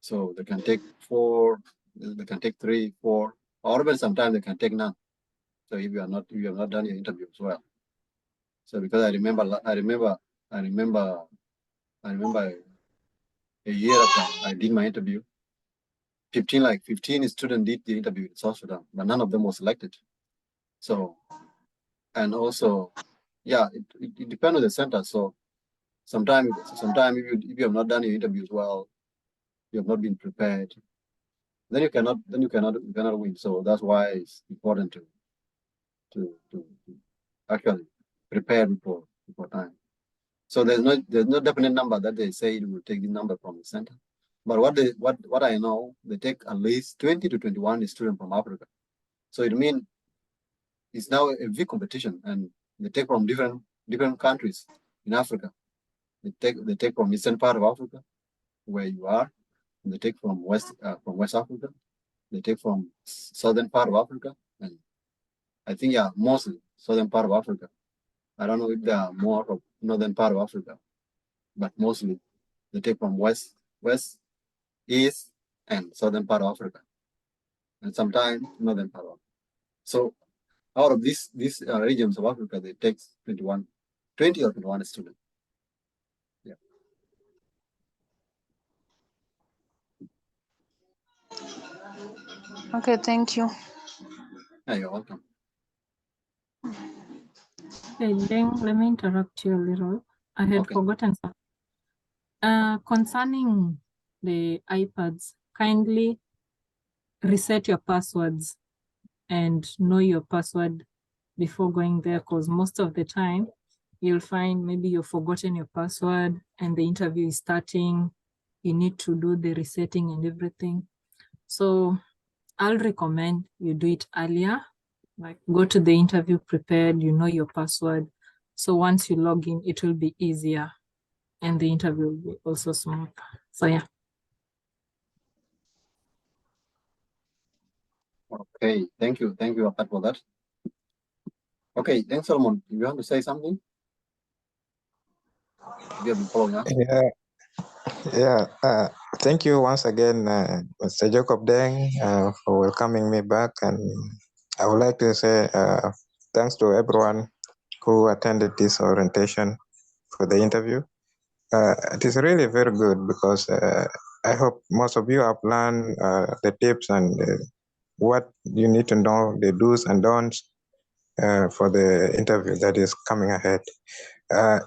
So they can take 4, they can take 3, 4, or even sometimes they can take none. So if you have not done your interview as well. So because I remember a year after I did my interview, 15 students did the interview in South Sudan, but none of them was selected. So, and also, yeah, it depends on the center. So sometimes if you have not done your interviews well, you have not been prepared, then you cannot win. So that's why it's important to actually prepared before time. So there's no definite number that they say it will take the number from the center. But what I know, they take at least 20 to 21 students from Africa. So it means it's now a big competition, and they take from different countries in Africa. They take from eastern part of Africa, where you are. And they take from West Africa. They take from southern part of Africa, and I think mostly southern part of Africa. I don't know if there are more of northern part of Africa, but mostly they take from west, east, and southern part of Africa, and sometimes northern part of Africa. So out of these regions of Africa, they take 20 or 21 students. Yeah. Okay, thank you. Yeah, you're welcome. Okay, then let me interrupt you a little. I had forgotten something. Concerning the iPads, kindly reset your passwords and know your password before going there, because most of the time you'll find maybe you've forgotten your password and the interview is starting. You need to do the resetting and everything. So I'll recommend you do it earlier. Like, go to the interview prepared, you know your password. So once you log in, it will be easier and the interview will be also smooth. So yeah. Okay, thank you, Apat, for that. Okay, thanks, Solomon. You want to say something? You have been following us. Thank you once again, Mr. Jacob Deng, for welcoming me back. And I would like to say thanks to everyone who attended this orientation for the interview. It is really very good because I hope most of you have learned the tips and what you need to know, the do's and don'ts for the interview that is coming ahead.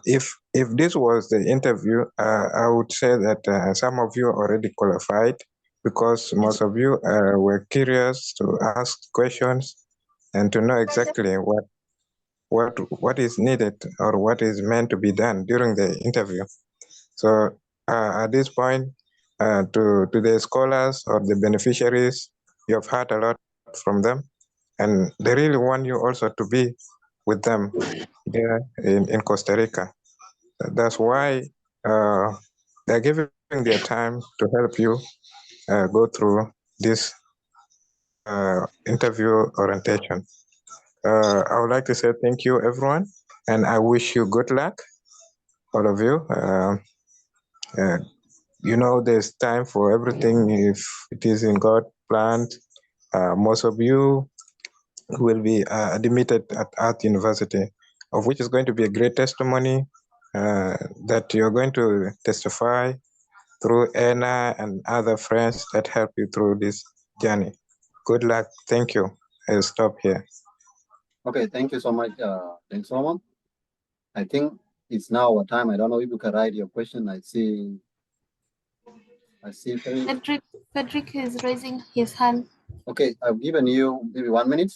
If this was the interview, I would say that some of you already qualified because most of you were curious to ask questions and to know exactly what is needed or what is meant to be done during the interview. So at this point, to the scholars or the beneficiaries, you have heard a lot from them, and they really want you also to be with them there in Costa Rica. That's why they're giving their time to help you go through this interview orientation. I would like to say thank you, everyone, and I wish you good luck, all of you. You know, there's time for everything if it is in God's plan. Most of you will be admitted at Art University, of which is going to be a great testimony that you're going to testify through ENA and other friends that help you through this journey. Good luck. Thank you. I'll stop here. Okay, thank you so much. Thanks, Solomon. I think it's now our time. I don't know if you can write your question. I see Frederick is raising his hand. Okay, I've given you maybe 1 minute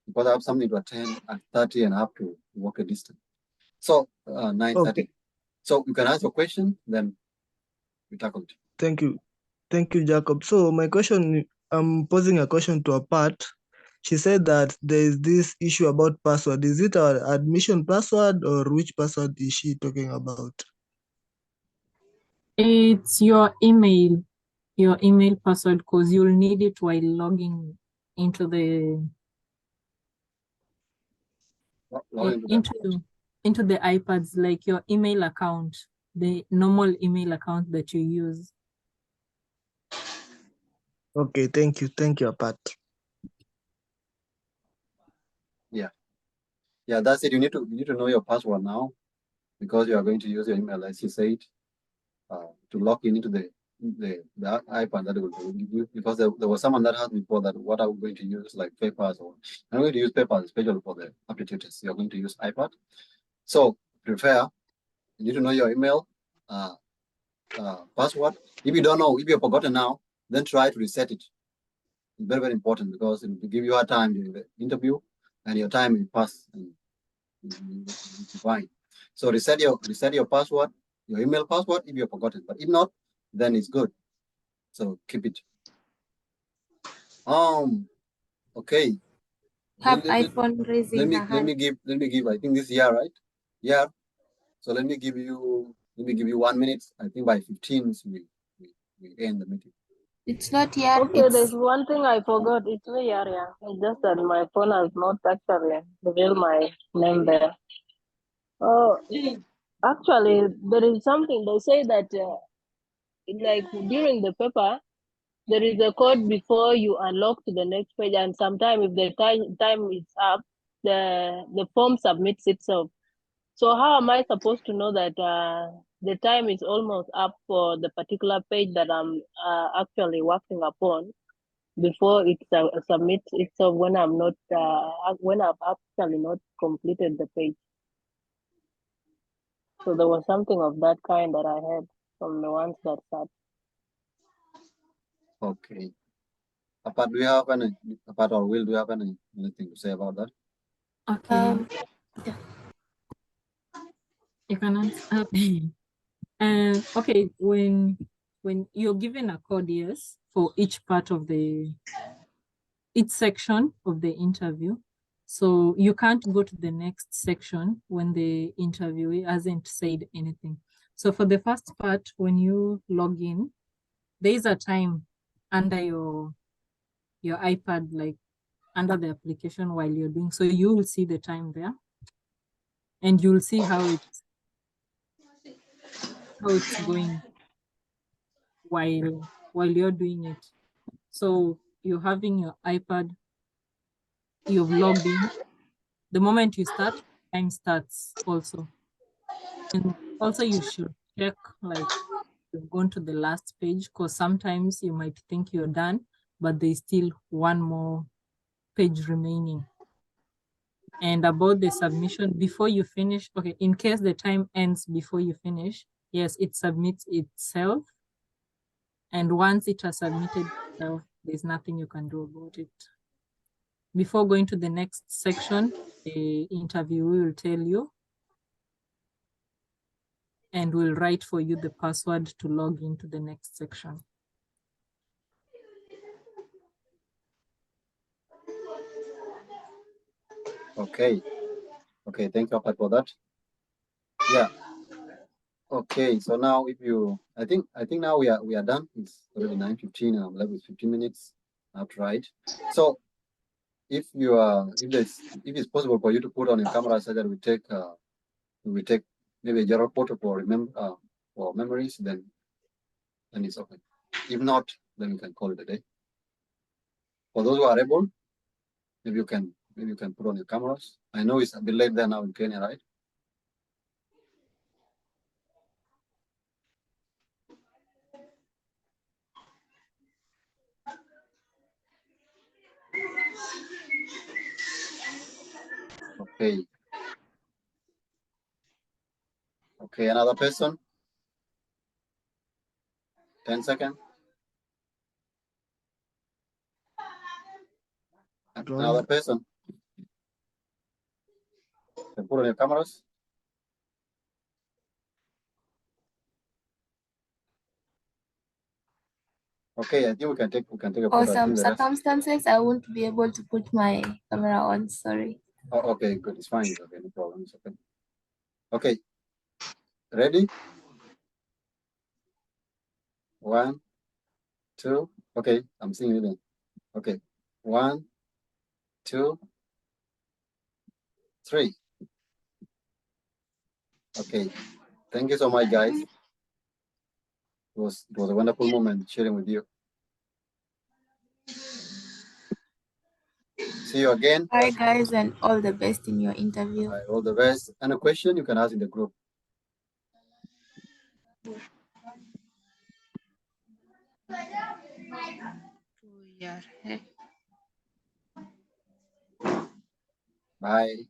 because I have something to attend at 30 and I have to walk a distance. So 9:30. Okay. So you can ask your question, then we tackle it. Thank you, Jacob. So my question, I'm posing a question to Apat. She said that there is this issue about password. Is it our admission password or which password is she talking about? It's your email password, because you'll need it while logging into the into the iPads, like your email account, the normal email account that you use. Okay, thank you, Apat. Yeah, that's it. You need to know your password now, because you are going to use your email, as you said, to log in into the iPad that will give you. Because there was someone that asked before that what are we going to use, like papers, or I'm going to use papers, especially for the aptitude test. You're going to use iPad. So prepare. You need to know your email password. If you don't know, if you've forgotten now, then try to reset it. It's very, very important, because it will give you a time during the interview and your time will pass. And fine. So reset your password, your email password if you have forgotten, but if not, then it's good. So keep it. Okay. Have iPhone raising her hand. Let me give. I think this year, right? Yeah. So let me give you 1 minute. I think by 15 we end the meeting. It's not yet. Okay, there's one thing I forgot. It's me, Yaria. It's just that my phone has not actually revealed my name there. Oh, actually, there is something they say that, like during the paper, there is a code before you unlock to the next page, and sometimes if the time is up, the form submits itself. So how am I supposed to know that the time is almost up for the particular page that I'm actually working upon before it submits itself when I'm not when I've actually not completed the page? So there was something of that kind that I heard from the ones that start. Okay. Apart, do you have any? Apart or Will, do you have anything to say about that? Okay. You can answer. Okay, when you're given a code, yes, for each part of each section of the interview, so you can't go to the next section when the interviewee hasn't said anything. So for the first part, when you log in, there is a time under your iPad, like under the application while you're doing. So you will see the time there, and you'll see how it's going while you're doing it. So you're having your iPad, you've logged in. The moment you start, time starts also. And also you should check like you've gone to the last page, because sometimes you might think you're done, but there's still one more page remaining. And about the submission, before you finish, okay, in case the time ends before you finish, yes, it submits itself. And once it has submitted itself, there's nothing you can do about it. Before going to the next section, the interviewee will tell you and will write for you the password to log into the next section. Okay. Okay, thank you Apart for that. Yeah. Okay, so now if you, I think now we are done. It's already 9:15 and I'm left with 15 minutes. That's right. So if you are, if it's possible for you to put on your camera so that we take maybe a general photo for memories, then it's okay. If not, then we can call it a day. For those who are able, maybe you can put on your cameras. I know it's a bit late there now in Kenya, right? Okay. Okay, another person. 10 seconds. Another person. Can put on your cameras. Okay, I think we can take a For photo. some circumstances, I won't be able to put my camera on, sorry. Oh, okay, good. It's fine. It's okay. No problem. It's okay. Okay. Ready? 1, 2. Okay, I'm seeing you then. Okay. 1, 2, 3. Okay. Thank you so much, guys. It was a wonderful moment sharing with you. See you again. Bye, guys, and all the best in your interview. All the best. And a question you can ask in the group. Bye.